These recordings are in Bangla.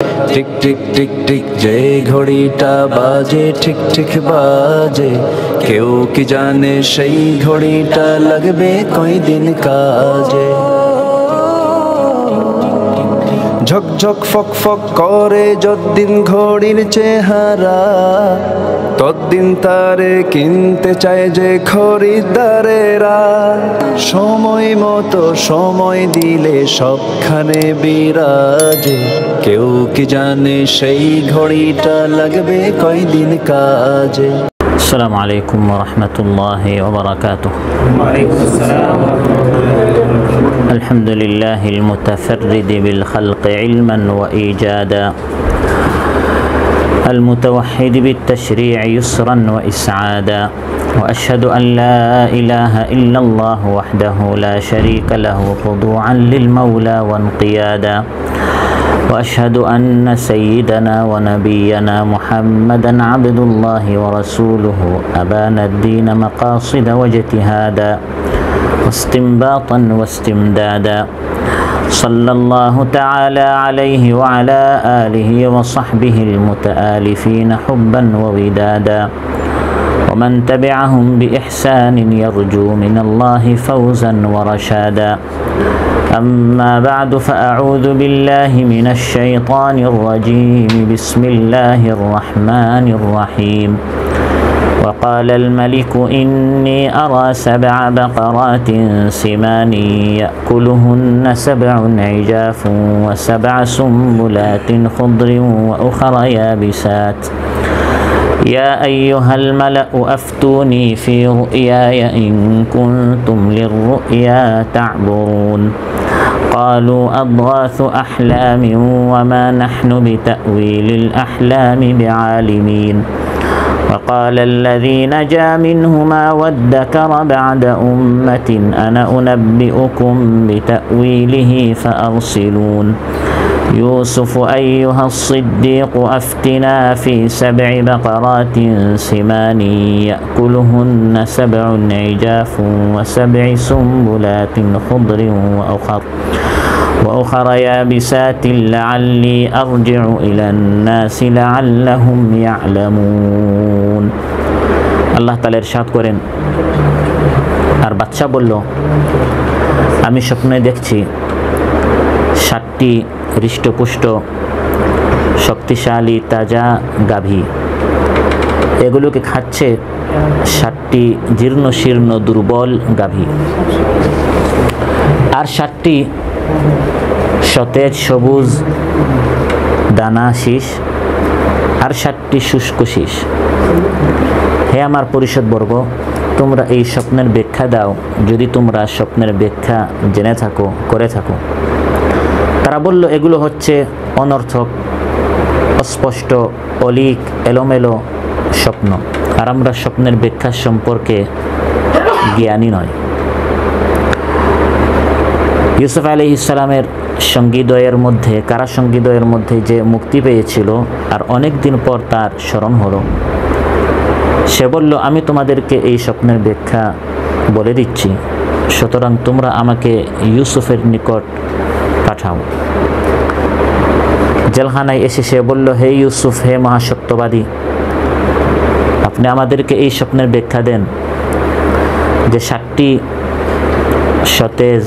টিক টিক টিক টিক যে ঘড়িটা বাজে ঠিক ঠিক বাজে, কেউ কি জানে সেই ঘড়িটা লাগবে কয়দিন কাজে। ঝকঝক ফক ফক করে যতদিন ঘড়ির চেহারা, ততদিন তারে কিনতে চায় যে খরিদ্দারেরা। সময় মতো সময় দিলে সবখানে বিরাজে, কেউ কি জানে সেই ঘড়িটা লাগবে কয়দিন কাজে। السلام عليكم ورحمة الله وبركاته. وعليكم السلام ورحمة الله وبركاته. الحمد لله المتفرد بالخلق علما وإيجادا، المتوحد بالتشريع يسرا وإسعادا، وأشهد أن لا إله إلا الله وحده لا شريك له خضوعا للمولى وانقيادا، وأشهد أن سيدنا ونبينا محمدا عبد الله ورسوله أبان الدين مقاصد واجتهادا واستنباطا واستمدادا، صلى الله تعالى عليه وعلى آله وصحبه المتآلفين حبا وودادا، ومن تبعهم بإحسان يرجو من الله فوزا ورشادا. أما بعد، فأعوذ بالله من الشيطان الرجيم. بسم الله الرحمن الرحيم. وقال الملك إني أرى 7 بقرات سمان يأكلهن 7 عجاف و7 سنبلات خضر وأخر يابسات، يا أيها الملأ أفتوني في رؤياي إن كنتم للرؤيا تعبرون. قالوا أضغاث أحلام وما نحن بتأويل الأحلام بعالمين. وقال الذي نجا منهما وادكر بعد أمة أنا أنبئكم بتأويله فأرسلون. يوسف أيها الصديق أفتنا في 7 بقرات سمان يأكلهن 7 عجاف و7 سنبلات خضر وأخر يابسات لعلي أرجع إلى الناس لعلهم يعلمون. আল্লাহ তাআলা ইরশাদ করেন, আর বাদশা বলল, আমি স্বপ্নে দেখছি 7টি হৃষ্টপুষ্ট শক্তিশালী তাজা গাভী, এগুলোকে খাচ্ছে 7টি জীর্ণ শীর্ণ দুর্বল গাভী, আর 7টি সতেজ সবুজ দানা শীষ, আর 7টি শুষ্ক শীষ। হে আমার পরিষদবর্গ, তোমরা এই স্বপ্নের ব্যাখ্যা দাও, যদি তোমরা স্বপ্নের ব্যাখ্যা জেনে থাকো, করে থাকো। তারা বলল, এগুলো হচ্ছে অনর্থক, অস্পষ্ট, অলিক, এলোমেলো স্বপ্ন, আর আমরা স্বপ্নের ব্যাখ্যা সম্পর্কে জ্ঞানী নয়। ইউসুফ আলাইহিস সালামের সঙ্গীদ্বয়ের মধ্যে, কারা সঙ্গীদ্বয়ের মধ্যে যে মুক্তি পেয়েছিল, আর অনেক দিন পর তার স্মরণ হলো। সে বলল, আমি তোমাদেরকে এই স্বপ্নের ব্যাখ্যা বলে দিচ্ছি, সুতরাং তোমরা আমাকে ইউসুফের নিকট পাঠাও। জেলখানায় এসে সে বলল, হে ইউসুফ, হে মহাসত্যবাদী, আপনি আমাদেরকে এই স্বপ্নের ব্যাখ্যা দেন যে 7টি সতেজ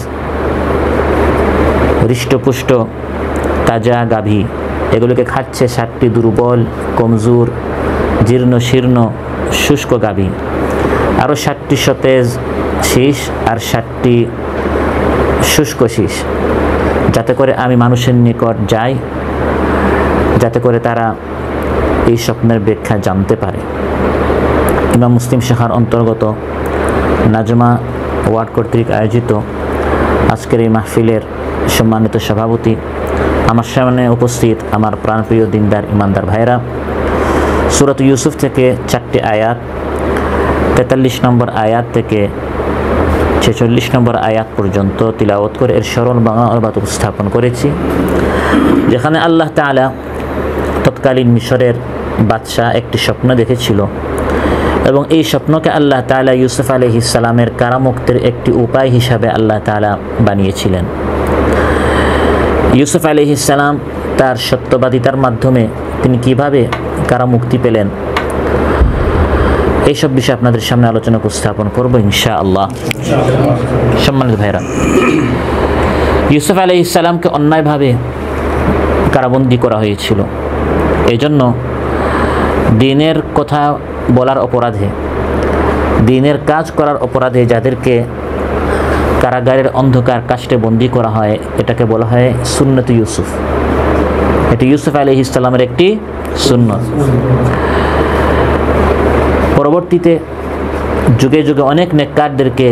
হৃষ্টপুষ্ট তাজা গাভী, এগুলোকে খাচ্ছে 7টি দুর্বল, কমজোর, জীর্ণ শীর্ণ শুষ্ক গাভী, আরও 7টি সতেজ শীষ, আর 7টি শুষ্ক শীষ, যাতে করে আমি মানুষের নিকট যাই, যাতে করে তারা এই স্বপ্নের ব্যাখ্যা জানতে পারে। ইমাম মুসলিম শাখার অন্তর্গত নাজমা ওয়ার্ড কর্তৃক আয়োজিত আজকের এই মাহফিলের সম্মানিত সভাপতি, আমার সামনে উপস্থিত আমার প্রাণপ্রিয় দিনদার ইমানদার ভাইরা, সূরা ইউসুফ থেকে 4টি আয়াত, 43 নম্বর আয়াত থেকে 46 নম্বর আয়াত পর্যন্ত তিলাওয়াত করে এর সরল বাংলা অনুবাদ উপস্থাপন করেছি, যেখানে আল্লাহ তাআলা তৎকালীন মিশরের বাদশাহ একটি স্বপ্ন দেখেছিল, এবং এই স্বপ্নকে আল্লাহ তাআলা ইউসুফ আলাইহিস সালামের কারামুক্তির একটি উপায় হিসাবে আল্লাহ তাআলা বানিয়েছিলেন। ইউসুফ আলাইহিস সালাম তার সত্যবাদিতার মাধ্যমে তিনি কিভাবে কারামুক্তি পেলেন, এইসব বিষয়ে আপনাদের সামনে আলোচনা উপস্থাপন করবো ইনশাআল্লাহ। সম্মানিত ভাইরা, ইউসুফ আলাইহিস সালামকে অন্যায়ভাবে কারাবন্দী করা হয়েছিল। এই জন্য দিনের কথা বলার অপরাধে, দিনের কাজ করার অপরাধে যাদেরকে কারাগারের অন্ধকার কাষ্ঠে বন্দী করা হয়, এটাকে বলা হয় সুন্নতে ইউসুফ। এটি ইউসুফ আলাইহিস সালামের একটি সুন্নত। পরবর্তীতে যুগে যুগে অনেক নেককারদেরকে,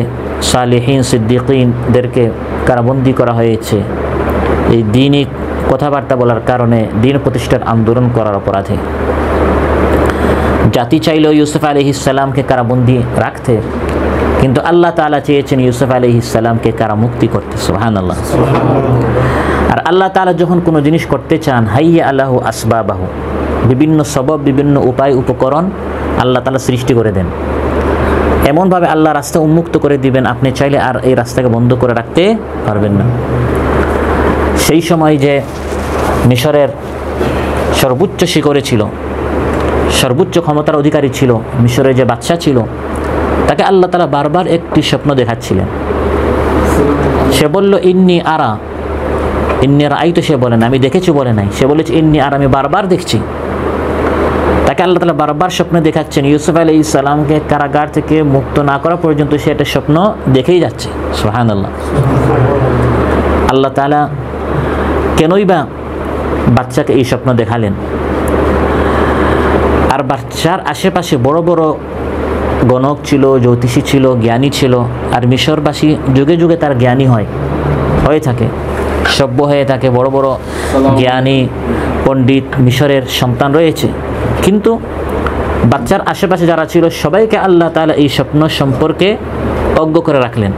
সালেহীন সিদ্দিকীনদেরকে কারাবন্দী করা হয়েছে এই দিনই কথাবার্তা বলার কারণে, দিন প্রতিষ্ঠার আন্দোলন করার অপরাধে। জাতি চাইলেও ইউসুফ আলাইহিস সালামকে কারাবন্দী রাখতে, কিন্তু আল্লাহ তাআলা চেয়েছেন ইউসুফ আলাইহিস সালামকে কারামুক্তি করতে। সুবহানাল্লাহ। আর আল্লাহ তাআলা যখন কোনো জিনিস করতে চান, হাইয়া আল্লাহু আসবাবাহু, বিভিন্ন সবব, বিভিন্ন উপায় উপকরণ আল্লাহ তাআলা সৃষ্টি করে দেন। এমনভাবে আল্লাহ রাস্তা উন্মুক্ত করে দিবেন, আপনি চাইলে আর এই রাস্তাকে বন্ধ করে রাখতে পারবেন না। সেই সময় যে মিশরের সর্বোচ্চ শিখরে ছিল, সর্বোচ্চ ক্ষমতার অধিকারী ছিল, মিশরের যে বাদশা ছিল, তাকে আল্লাহ তাআলা বারবার একটি স্বপ্ন দেখাচ্ছিলেন। সে বলল ইন্নি আরা, ইন্নি রাই তো সে বলে না, আমি দেখেছি বলে নাই, সে বলেছে ইন্নি আরা, আমি বারবার দেখছি। তাকে আল্লাহ তাআলা বারবার স্বপ্ন দেখাচ্ছেন। ইউসুফ আলাইহিস সালামকে কারাগার থেকে মুক্ত না করা পর্যন্ত সে একটা স্বপ্ন দেখেই যাচ্ছে। সুবহানাল্লাহ। আল্লাহ তাআলা কেনই বা বাচ্চাকে এই স্বপ্ন দেখালেন? আর বাচ্চার আশেপাশে বড় বড় গণক ছিল, জ্যোতিষী ছিল, জ্ঞানী ছিল। আর মিশরবাসী যুগে যুগে তার জ্ঞানী হয়ে থাকে, সভ্য হয়ে থাকে, বড় বড় জ্ঞানী পণ্ডিত মিশরের সন্তান রয়েছে। কিন্তু বাচ্চার আশেপাশে যারা ছিল সবাইকে আল্লাহ তাআলা এই স্বপ্ন সম্পর্কে অজ্ঞ করে রাখলেন,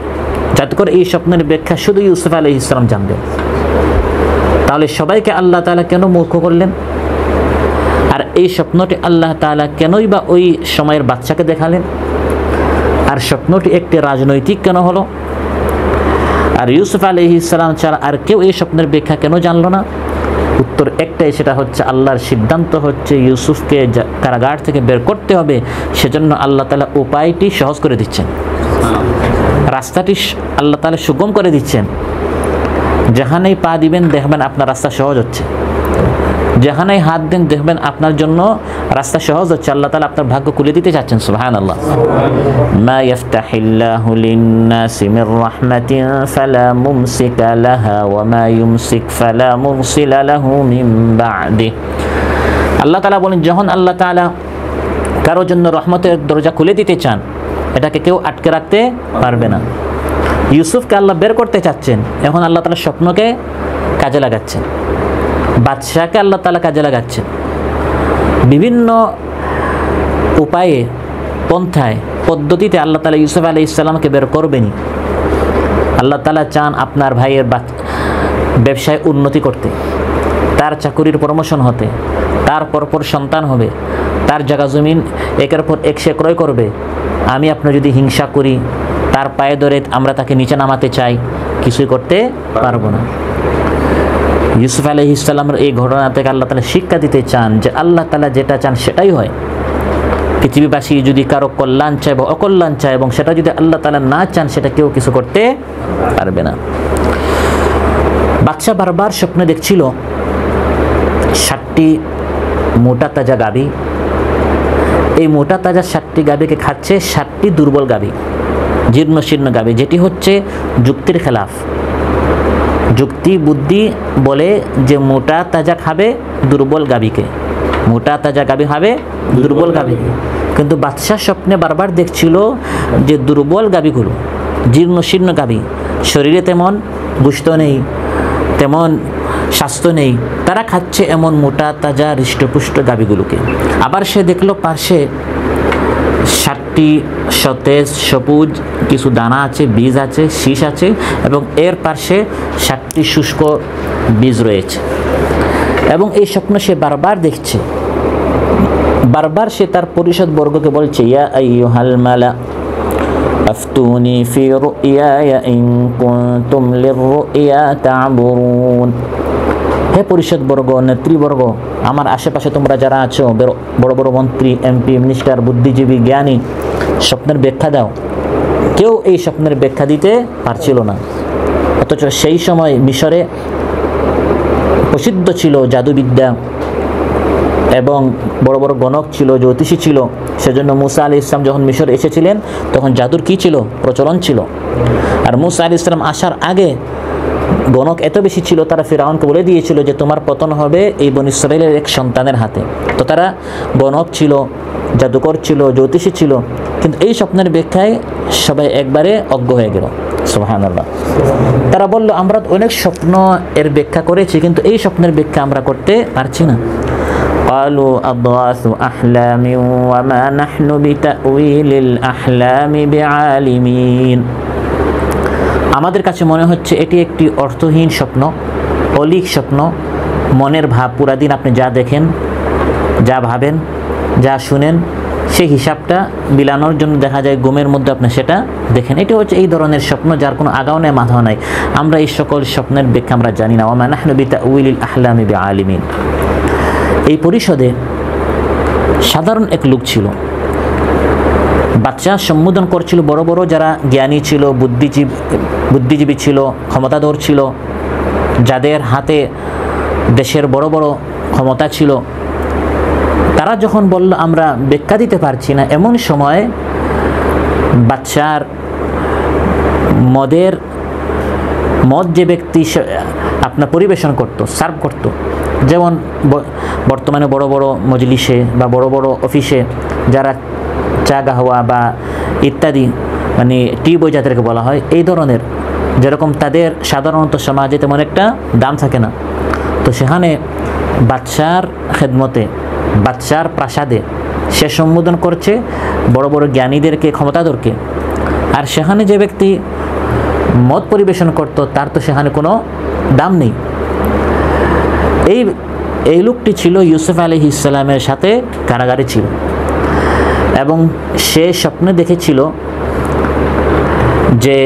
যাতে করে এই স্বপ্নের ব্যাখ্যা শুধু ইউসুফ আলাইহিস সালাম জানবেন। তাহলে সবাইকে আল্লাহ তাআলা কেন মূর্খ করলেন? আর এই স্বপ্নটি আল্লাহ তাআলা কেনই বা ওই সময়ের বাচ্চাকে দেখালেন? আর স্বপ্নটি একটি রাজনৈতিক কেন হলো? আর ইউসুফ আলাইহিস সালাম ছাড়া আর কেউ এই স্বপ্নের ব্যাখ্যা কেন জানলো না? উত্তর একটাই, সেটা হচ্ছে আল্লাহর সিদ্ধান্ত হচ্ছে ইউসুফকে কারাগার থেকে বের করতে হবে। সেজন্য আল্লাহ তাআলা উপায়টি সহজ করে দিচ্ছেন, রাস্তাটি আল্লাহ তাআলা সুগম করে দিচ্ছেন। যেখানেই পা দিবেন দেখবেন আপনার রাস্তা সহজ হচ্ছে, যেখানেই হাত দেন দেখবেন আপনার জন্য রাস্তা সহজ হচ্ছে। আল্লাহ তাআলা আপনার ভাগ্য খুলে দিতে চাচ্ছেন। সুবহানাল্লাহ। মা ইয়াফতাহিল্লাহু লিন-নাসি মির রাহমাতিন ফালা মুমসিকা লাহা ওয়া মা ইউমসিক ফালা মুরসিলা লাহু মিন বা'দি। আল্লাহ তাআলা বলেন, যখন আল্লাহ তাআলা কারোর জন্য রহমতের দরজা খুলে দিতে চান, এটাকে কেউ আটকে রাখতে পারবে না। ইউসুফকে আল্লাহ বের করতে চাচ্ছেন, এখন আল্লাহ তাআলা স্বপ্নকে কাজে লাগাচ্ছেন, বাদশাকে আল্লাহ তাআলা কাজে লাগাচ্ছেন। বিভিন্ন উপায়ে, পন্থায়, পদ্ধতিতে আল্লাহ তাআলা ইউসুফ আলাইহিস সালামকে বের করবেনই। আল্লাহ তাআলা চান আপনার ভাইয়ের ব্যবসায় উন্নতি করতে, তার চাকুরির প্রমোশন হতে, তার পরপর সন্তান হবে, তার জায়গা জমিন একের পর এক সে ক্রয় করবে। আমি আপনি যদি হিংসা করি, তার পায়ে ধরে আমরা তাকে নিচে নামাতে চাই, কিছুই করতে পারবো না। ইউসুফ আলাইহিস সালামের এই ঘটনা থেকে আল্লাহ তাআলা শিক্ষা দিতে চান যে আল্লাহ তাআলা যেটা চান সেটাই হয়। পৃথিবীবাসী যদি কারো কল্যাণ চায় বা অকল্যাণ চায় এবং সেটা যদি আল্লাহ তাআলা না চান, সেটা কেউ কিছু করতে পারবে না। বাদশা বারবার স্বপ্ন দেখছিল 7টি মোটা তাজা গাভী। এই মোটা তাজা 7টি গাভীকে খাচ্ছে 7টি দুর্বল গাভী, জীর্ণ শীর্ণ গাভী, যেটি হচ্ছে যুক্তির খেলাফ। যুক্তি বুদ্ধি বলে যে মোটা তাজা খাবে দুর্বল গাভীকে, মোটা তাজা গাভী খাবে দুর্বল গাভীকে। কিন্তু বাদশা স্বপ্নে বারবার দেখছিল যে দুর্বল গাভীগুলো, জীর্ণ শীর্ণ গাভী, শরীরে তেমন গোশত নেই, তেমন স্বাস্থ্য নেই, তারা খাচ্ছে এমন মোটা তাজা হৃষ্টপুষ্ট গাভীগুলোকে। আবার সে দেখলো পাশে 7টি সতেজ সবুজ কিছু দানা আছে, বীজ আছে, শীষ আছে, এবং এর পাশে 7টি শুষ্ক বীজ রয়েছে। এবং এই স্বপ্ন সে বারবার দেখছে। বারবার সে তার পরিষদ বর্গকে বলছে, ইয়া আইয়ুহাল মালা আফতুনি ফি রুইয়া ইন কুনতুম লিররুইয়া তা'বুরুন। হে হে পরিষদবর্গ, নেতৃবর্গ, আমার আশেপাশে তোমরা যারা আছো, বড় বড় মন্ত্রী, এমপি, মিনিস্টার, বুদ্ধিজীবী, জ্ঞানী, স্বপ্নের ব্যাখ্যা দাও। কেউ এই স্বপ্নের ব্যাখ্যা দিতে পারছিল না। অথচ সেই সময় মিশরে প্রসিদ্ধ ছিল জাদুবিদ্যা এবং বড় বড় গণক ছিল, জ্যোতিষী ছিল। সেজন্য মুসা আলাইহিস সালাম যখন মিশরে এসেছিলেন তখন জাদুর কী ছিল? প্রচলন ছিল। আর মুসা আলাইহিস সালাম আসার আগে গণক এত বেশি ছিল, তারা ফিরআউনকে বলে দিয়েছিল যে তোমার পতন হবে এই বনী ইসরাঈলের এক সন্তানের হাতে। তো তারা গণক ছিল, জাদুকর ছিল, জ্যোতিষী ছিল, কিন্তু এই স্বপ্নের ব্যাখ্যায় সবাই একবারে অজ্ঞ হয়ে গেল। সুবহানাল্লাহ। তারা বলল, আমরা অনেক স্বপ্ন এর ব্যাখ্যা করেছি, কিন্তু এই স্বপ্নের ব্যাখ্যা আমরা করতে পারছি না। قالوا أضغاث أحلام وما نحن بتأويل الأحلام بعالمين। আমাদের কাছে মনে হচ্ছে এটি একটি অর্থহীন স্বপ্ন, অলীক স্বপ্ন। মনের ভাব, পুরা দিন আপনি যা দেখেন, যা ভাবেন, যা শুনেন, সেই হিসাবটা বিলানোর জন্য দেখা যায় ঘুমের মধ্যে আপনি সেটা দেখেন। এটি হচ্ছে এই ধরনের স্বপ্ন যার কোনো আগাও নেই, মাথাও নাই। আমরা এই সকল স্বপ্নের ব্যাখ্যা আমরা জানি না। ওয়া নাহনু বিতাউইলিল আহলামি বিআলিমিন। এই পরিষদে সাধারণ এক লোক ছিল, বাচ্চা সম্বোধন করছিল বড় বড় যারা জ্ঞানী ছিল, বুদ্ধিজীবী ছিল, ক্ষমতাধর ছিল, যাদের হাতে দেশের বড় বড় ক্ষমতা ছিল। তারা যখন বলল আমরা ব্যাখ্যা দিতে পারছি না, এমন সময় বাচ্চার মদ যে ব্যক্তি আপনার পরিবেশন করত, সার্ভ করত, যেমন বর্তমানে বড় বড় মজলিসে বা বড় বড় অফিসে যারা চা গাহওয়া বা ইত্যাদি, মানে টি বই যাদেরকে বলা হয়, এই ধরনের, যেরকম তাদের সাধারণত সমাজে তেমন একটা দাম থাকে না, তো সেখানে বাচ্চার খেদমতে, বাচ্চার প্রাসাদে সে সম্বোধন করছে বড় বড় জ্ঞানীদেরকে, ক্ষমতাধরকে। আর সেখানে যে ব্যক্তি মদ পরিবেশন করত তার তো সেখানে কোনো দাম নেই। এই লোকটি ছিল ইউসুফ আলাইহিস সালামের সাথে কারাগারে ছিল এবং সে স্বপ্নে দেখেছিল যে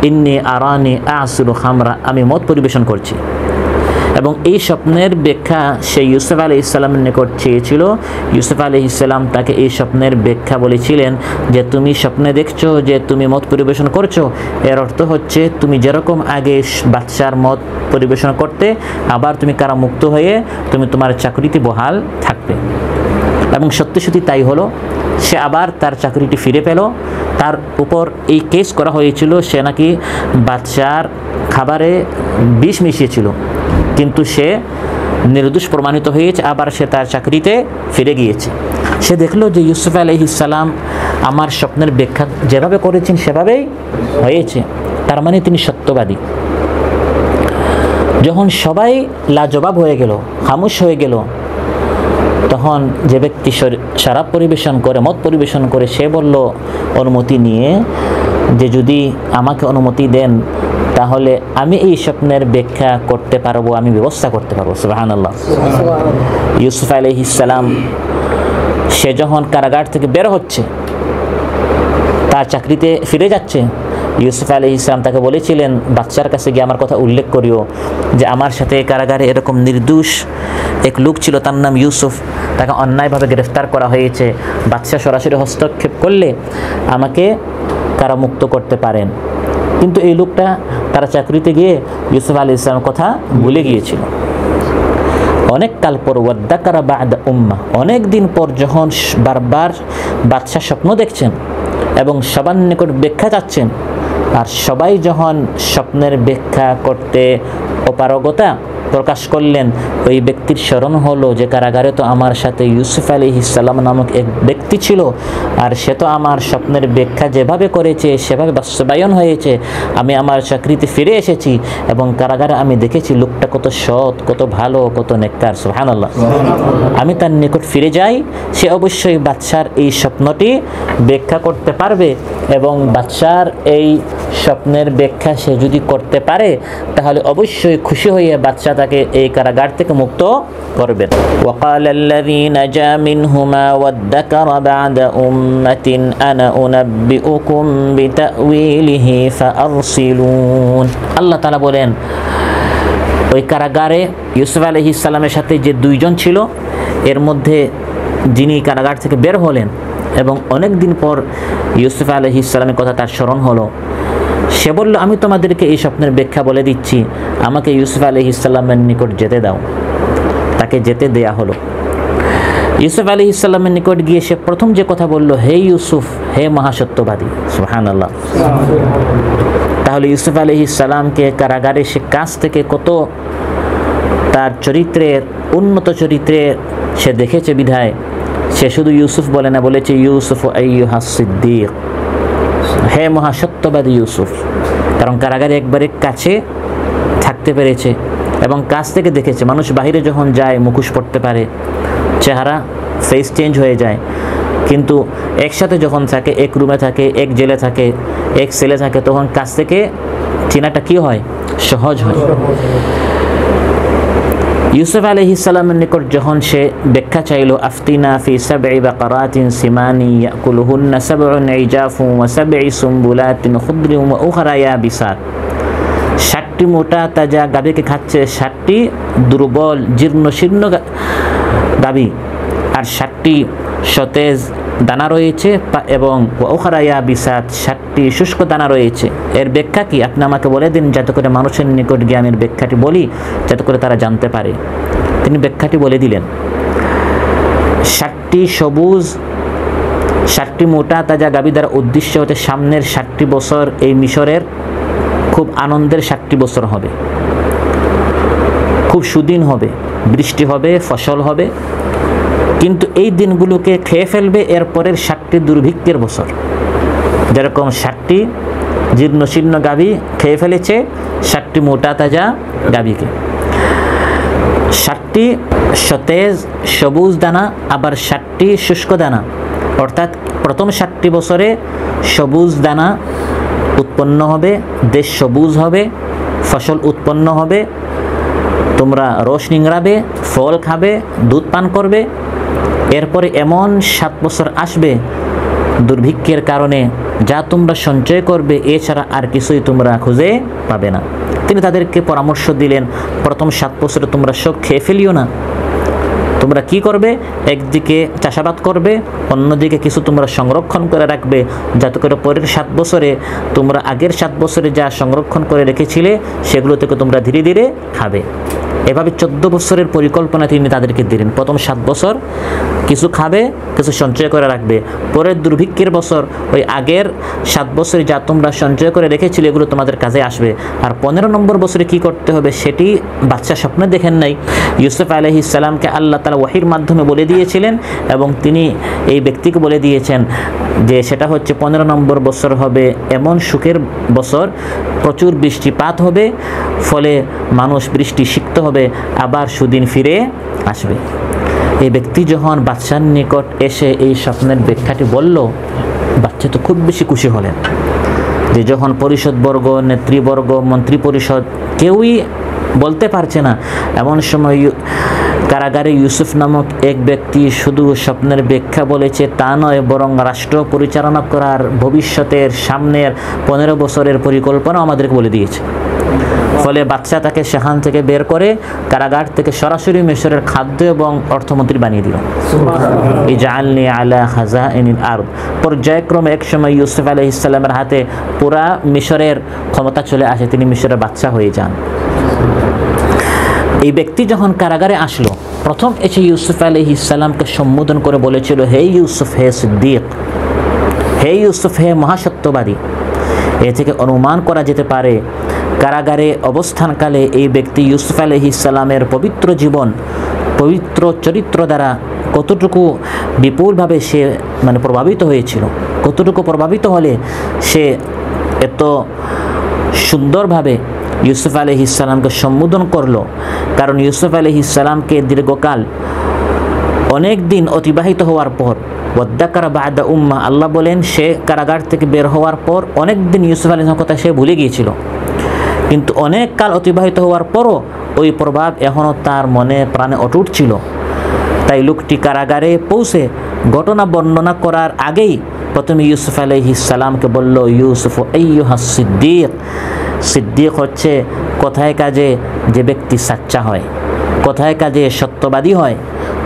ইন্নী আরানি আসিরু খামরা, আমি মদ পরিবেশন করছি। এবং এই স্বপ্নের ব্যাখ্যা সে ইউসুফ আলাইহিস সালামের নিকট চেয়েছিল। ইউসুফ আলাইহিস সালাম তাকে এই স্বপ্নের ব্যাখ্যা বলেছিলেন যে তুমি স্বপ্নে দেখছো যে তুমি মদ পরিবেশন করছো, এর অর্থ হচ্ছে তুমি যেরকম আগে বাচ্চার মদ পরিবেশন করতে, আবার তুমি কারামুক্ত হয়ে তুমি তোমার চাকরিতে বহাল থাকবে। এবং সত্যি সত্যি তাই হলো। সে আবার তার চাকরিটি ফিরে পেল। তার উপর এই কেস করা হয়েছিল সে নাকি বাচ্চার খাবারে বিষ মিশিয়েছিল, কিন্তু সে নির্দোষ প্রমাণিত হয়েছে, আবার সে তার চাকরিতে ফিরে গিয়েছে। সে দেখলো যে ইউসুফ আলাইহিস সালাম আমার স্বপ্নের ব্যাখ্যা যেভাবে করেছেন সেভাবেই হয়েছে, তার মানে তিনি সত্যবাদী। যখন সবাই লাজবাব হয়ে গেল, খামোশ হয়ে গেল, তখন যে ব্যক্তি শরাব পরিবেশন করে, মদ পরিবেশন করে, সে বলল অনুমতি নিয়ে যে যদি আমাকে অনুমতি দেন তাহলে আমি এই স্বপ্নের ব্যাখ্যা করতে পারবো, আমি ব্যবস্থা করতে পারবো। সুবহানাল্লাহ। ইউসুফ আলাইহিস সালাম সে যখন কারাগার থেকে বের হচ্ছে, তার চাকরিতে ফিরে যাচ্ছে, ইউসুফ আলাইহিস সালাম তাকে বলেছিলেন বাচ্চার কাছে গিয়ে আমার কথা উল্লেখ করিও যে আমার সাথে কারাগারে এরকম নির্দোষ এক লোক ছিল, তার নাম ইউসুফ, তাকে অন্যায়ভাবে গ্রেফতার করা হয়েছে, বাচ্চা সরাসরি হস্তক্ষেপ করলে আমাকে কারামুক্ত করতে পারেন। কিন্তু এই লোকটা তার চাকরিতে গিয়ে ইউসুফ আলাইহিস সালামের কথা ভুলে গিয়েছিল। অনেক কাল পর ওয়াদ্দাকারা বা'দা উম্মাহ, অনেক দিন পর যখন বারবার বাদশা স্বপ্ন দেখছেন এবং সবার নিকট ব্যাখ্যা চাচ্ছেন, আর সবাই যখন স্বপ্নের ব্যাখ্যা করতে অপারগতা প্রকাশ করলেন, ওই ব্যক্তির স্মরণ হলো যে কারাগারে তো আমার সাথে ইউসুফ আলাইহিস সালাম নামক এক ব্যক্তি ছিল, আর সে তো আমার স্বপ্নের ব্যাখ্যা যেভাবে করেছে সেভাবে বাস্তবায়ন হয়েছে। আমি আমার চাকরিতে ফিরে এসেছি এবং কারাগারে আমি দেখেছি লোকটা কত সৎ, কত ভালো, কত নেককার। সুবহানাল্লাহ। আমি তার নিকট ফিরে যাই, সে অবশ্যই বাদশার এই স্বপ্নটি ব্যাখ্যা করতে পারবে এবং বাদশার এই স্বপ্নের ব্যাখ্যা সে যদি করতে পারে তাহলে অবশ্যই খুশি হয়ে বাদশা তাকে এই কারাগার থেকে মুক্ত করবেন। وقال الذي نجا منهما وادكر بعد أمة أنا أنبئكم بتأويله فأرسلون। আল্লাহ তাআলা বলেন ওই কারাগারে ইউসুফ আলাইহিস সালামের সাথে যে দুইজন ছিল, এর মধ্যে যিনি কারাগার থেকে বের হলেন এবং অনেক দিন পর ইউসুফ আলাইহিস সালামের কথা তার স্মরণ হলো, সে বলল, আমি তোমাদেরকে এই স্বপ্নের ব্যাখ্যা বলে দিচ্ছি, আমাকে ইউসুফ আলাইহিস সালামের নিকট যেতে দাও। তাকে যেতে দেয়া হলো। ইউসুফ আলাইহিস সালামের নিকট গিয়ে সে প্রথম যে কথা বলল, হে ইউসুফ, হে মহাসত্যবাদী। সুবহানাল্লাহ। তাহলে ইউসুফ আলাইহিস সালামকে কারাগারে সে কাছ থেকে কত তার চরিত্রের, উন্নত চরিত্রে সে দেখেছে বিধায় সে শুধু ইউসুফ বলে না, বলেছে ইউসুফ আইয়ুহাস সিদ্দিক, হে মহাসত্যবাদী ইউসুফ। কারণ কারাগারে একবারে কাছে থাকতে পেরেছে এবং কাছ থেকে দেখেছে। মানুষ বাহিরে যখন যায় মুখোশ পড়তে পারে, চেহারা ফেস চেঞ্জ হয়ে যায়, কিন্তু একসাথে যখন থাকে, এক রুমে থাকে, এক জেলে থাকে, এক সেলে থাকে, তখন কাছ থেকে চেনাটা কি হয়? সহজ হয়। ইউসুফ আলাইহিস সালামের নিকট যখন সে ব্যাখ্যা চাইল, আফতিনা ফি সাবঈ বাকারাতিন সিমানি ইয়াকুলুহুন্না সাবউন ইজাফুন ওয়া সাবঈ সুমবুলাতিন খুদরিন ওয়া উখরা ইয়াবিসাত, 60টি মোটা তাজা গাভীকে খাচ্ছে 60টি দুর্বল জীর্ণ শীর্ণ গাভী, আর 60টি সতেজ দানা রয়েছে এবং ওখরা ইয়াবিসাত 60টি শুষ্ক দানা রয়েছে। এর ব্যাখ্যা কি আপনি আমাকে বলে দিন, যাতে করে মানুষের নিকট গিয়ে আমি ব্যাখ্যাটি বলি, যাতে করে তারা জানতে পারে। তিনি ব্যাখ্যাটি বলে দিলেন। 60টি সবুজ 60টি মোটা তাজা গাভী দ্বারা উদ্দেশ্য হতে সামনের 60টি বছর এই মিশরের খুব আনন্দের 60টি বছর হবে, খুব সুদিন হবে, বৃষ্টি হবে, ফসল হবে। কিন্তু এই দিনগুলোকে খেয়ে ফেলবে এরপরের 60টি দুর্ভিক্ষের বছর। যেরকম 60টি জীর্ণ শীর্ণ গাভী খেয়ে ফেলেছে 60টি মোটা তাজা গাভীকে, 60টি সতেজ সবুজ দানা, আবার 60টি শুষ্ক দানা। অর্থাৎ প্রথম 60টি বছরে সবুজ দানা উৎপন্ন হবে, দেশ সবুজ হবে, ফসল উৎপন্ন হবে, তোমরা রস নিংড়াবে, ফল খাবে, দুধ পান করবে। এরপরে এমন 7 বছর আসবে দুর্ভিক্ষের কারণে যা তোমরা সঞ্চয় করবে এছাড়া আর কিছুই তোমরা খুঁজে পাবে না। তিনি তাদেরকে পরামর্শ দিলেন, প্রথম 7 বছরে তোমরা সব খেয়ে ফেলিও না। তোমরা কি করবে? একদিকে চাষাবাদ করবে, অন্যদিকে কিছু তোমরা সংরক্ষণ করে রাখবে, যাতে করে পরের 7 বছরে তোমরা আগের 7 বছরে যা সংরক্ষণ করে রেখেছিলে সেগুলো থেকে তোমরা ধীরে ধীরে খাবে। এভাবে 14 বছরের পরিকল্পনা তিনি তাদেরকে দিলেন। প্রথম 7 বছর কিছু খাবে, কিছু সঞ্চয় করে রাখবে, পরের দুর্ভিক্ষের বছর ওই আগের 7 বছরে যা তোমরা সঞ্চয় করে রেখেছিলে এগুলো তোমাদের কাজে আসবে। আর 15 নম্বর বছরে কি করতে হবে সেটি বাচ্চা স্বপ্নে দেখেন নাই, ইউসুফ আলাইহিস সালামকে আল্লাহ তাআলা ওয়াহির মাধ্যমে বলে দিয়েছিলেন এবং তিনি এই ব্যক্তিকে বলে দিয়েছেন যে সেটা হচ্ছে 15 নম্বর বছর হবে এমন সুখের বছর, প্রচুর বৃষ্টিপাত হবে, ফলে মানুষ বৃষ্টি সিক্ত হবে, আবার সুদিন ফিরে আসবে। এই ব্যক্তি যখন বাদশার নিকট এসে এই স্বপ্নের ব্যাখ্যাটি বলল, বাচ্চা তো খুব বেশি খুশি হলেন। যে যখন পরিষদবর্গ, নেতৃবর্গ, মন্ত্রী পরিষদ কেউই বলতে পারছে না, এমন সময় কারাগারে ইউসুফ নামক এক ব্যক্তি শুধু স্বপ্নের ব্যাখ্যা বলেছে তা নয়, বরং রাষ্ট্র পরিচালনা করার ভবিষ্যতের সামনের 15 বছরের পরিকল্পনা আমাদেরকে বলে দিয়েছে। ফলে বাদশা তাকে সেখান থেকে বের করে কারাগার থেকে সরাসরি মিশরের খাদ্য এবং অর্থমন্ত্রী বানিয়ে দিল। ইজআলনি আলা খাযাইনিল আরদ। পর্যায়ক্রমে এক সময় ইউসুফ আলাইহিস সালামের হাতে পুরা মিশরের ক্ষমতা চলে আসে, তিনি মিশরের বাদশা হয়ে যান। এই ব্যক্তি যখন কারাগারে আসলো, প্রথম এসে ইউসুফ আলাইহিস সালামকে সম্বোধন করে বলেছিল, হে ইউসুফ, হে সিদ্দিক, হে ইউসুফ, হে মহাসত্যবাদী। এ থেকে অনুমান করা যেতে পারে কারাগারে অবস্থানকালে এই ব্যক্তি ইউসুফ আলাইহিস সালামের পবিত্র জীবন, পবিত্র চরিত্র দ্বারা কতটুকু বিপুলভাবে সে প্রভাবিত হয়েছিল, কতটুকু প্রভাবিত হলে সে এত সুন্দরভাবে ইউসুফ আলাইহিস সালামকে সম্বোধন করলো। কারণ ইউসুফ আলাইহিস সালামকে দীর্ঘকাল অনেক দিন অতিবাহিত হওয়ার পর, ওয়াদ্দাকারা বা'দা উম্মাহ, আল্লাহ বলেন সে কারাগার থেকে বের হওয়ার পর অনেক দিন ইউসুফ আলাইহিস কথা সে ভুলে গিয়েছিল, কিন্তু অনেক কাল অতিবাহিত হওয়ার পরও ওই প্রভাব এখনও তার মনে প্রাণে অটুট ছিল। তাই লোকটি কারাগারে পৌঁছে ঘটনা বর্ণনা করার আগেই প্রথমে ইউসুফ আলাইহিস সালামকে বলল, ইউসুফ আইয়ুহাস সিদ্দিক, সিদ্দিক হচ্ছে কথায় কাজে যে ব্যক্তি সাচ্চা হয়, কথায় কাজে সত্যবাদী হয়,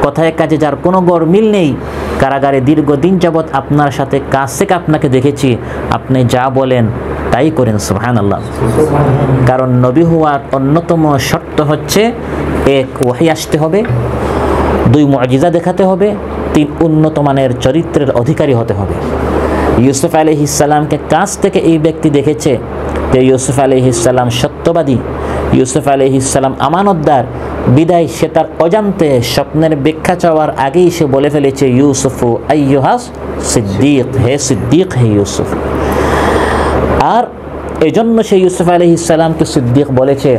কথায় কাজে যার কোনো গরমিল নেই। কারাগারে দীর্ঘদিন যাবৎ আপনার সাথে কাছ থেকে আপনাকে দেখেছি, আপনি যা বলেন তাই করেন। সুবহানাল্লাহ। কারণ নবী হওয়ার অন্যতম শর্ত হচ্ছে 1 ওহী আসতে হবে, 2 মুআজিজা দেখাতে হবে, 3 উন্নত মানের চরিত্রের অধিকারী হতে হবে। ইউসুফ আলাইহিস সালামকে কাছ থেকে এই ব্যক্তি দেখেছে যে ইউসুফ আলাইহিস সালাম সত্যবাদী, ইউসুফ আলাইহিস সালাম আমানতদার। বিদায় সে তার অজান্তে স্বপ্নের ব্যাখ্যা চাওয়ার আগেই সে বলে ফেলেছে ইউসুফু আইয়ুহাস সিদ্দিক, হে সিদ্দিক, হে ইউসুফ। আর এজন্য সে ইউসুফ আলাইহিস সালামকে সিদ্দিক বলেছে,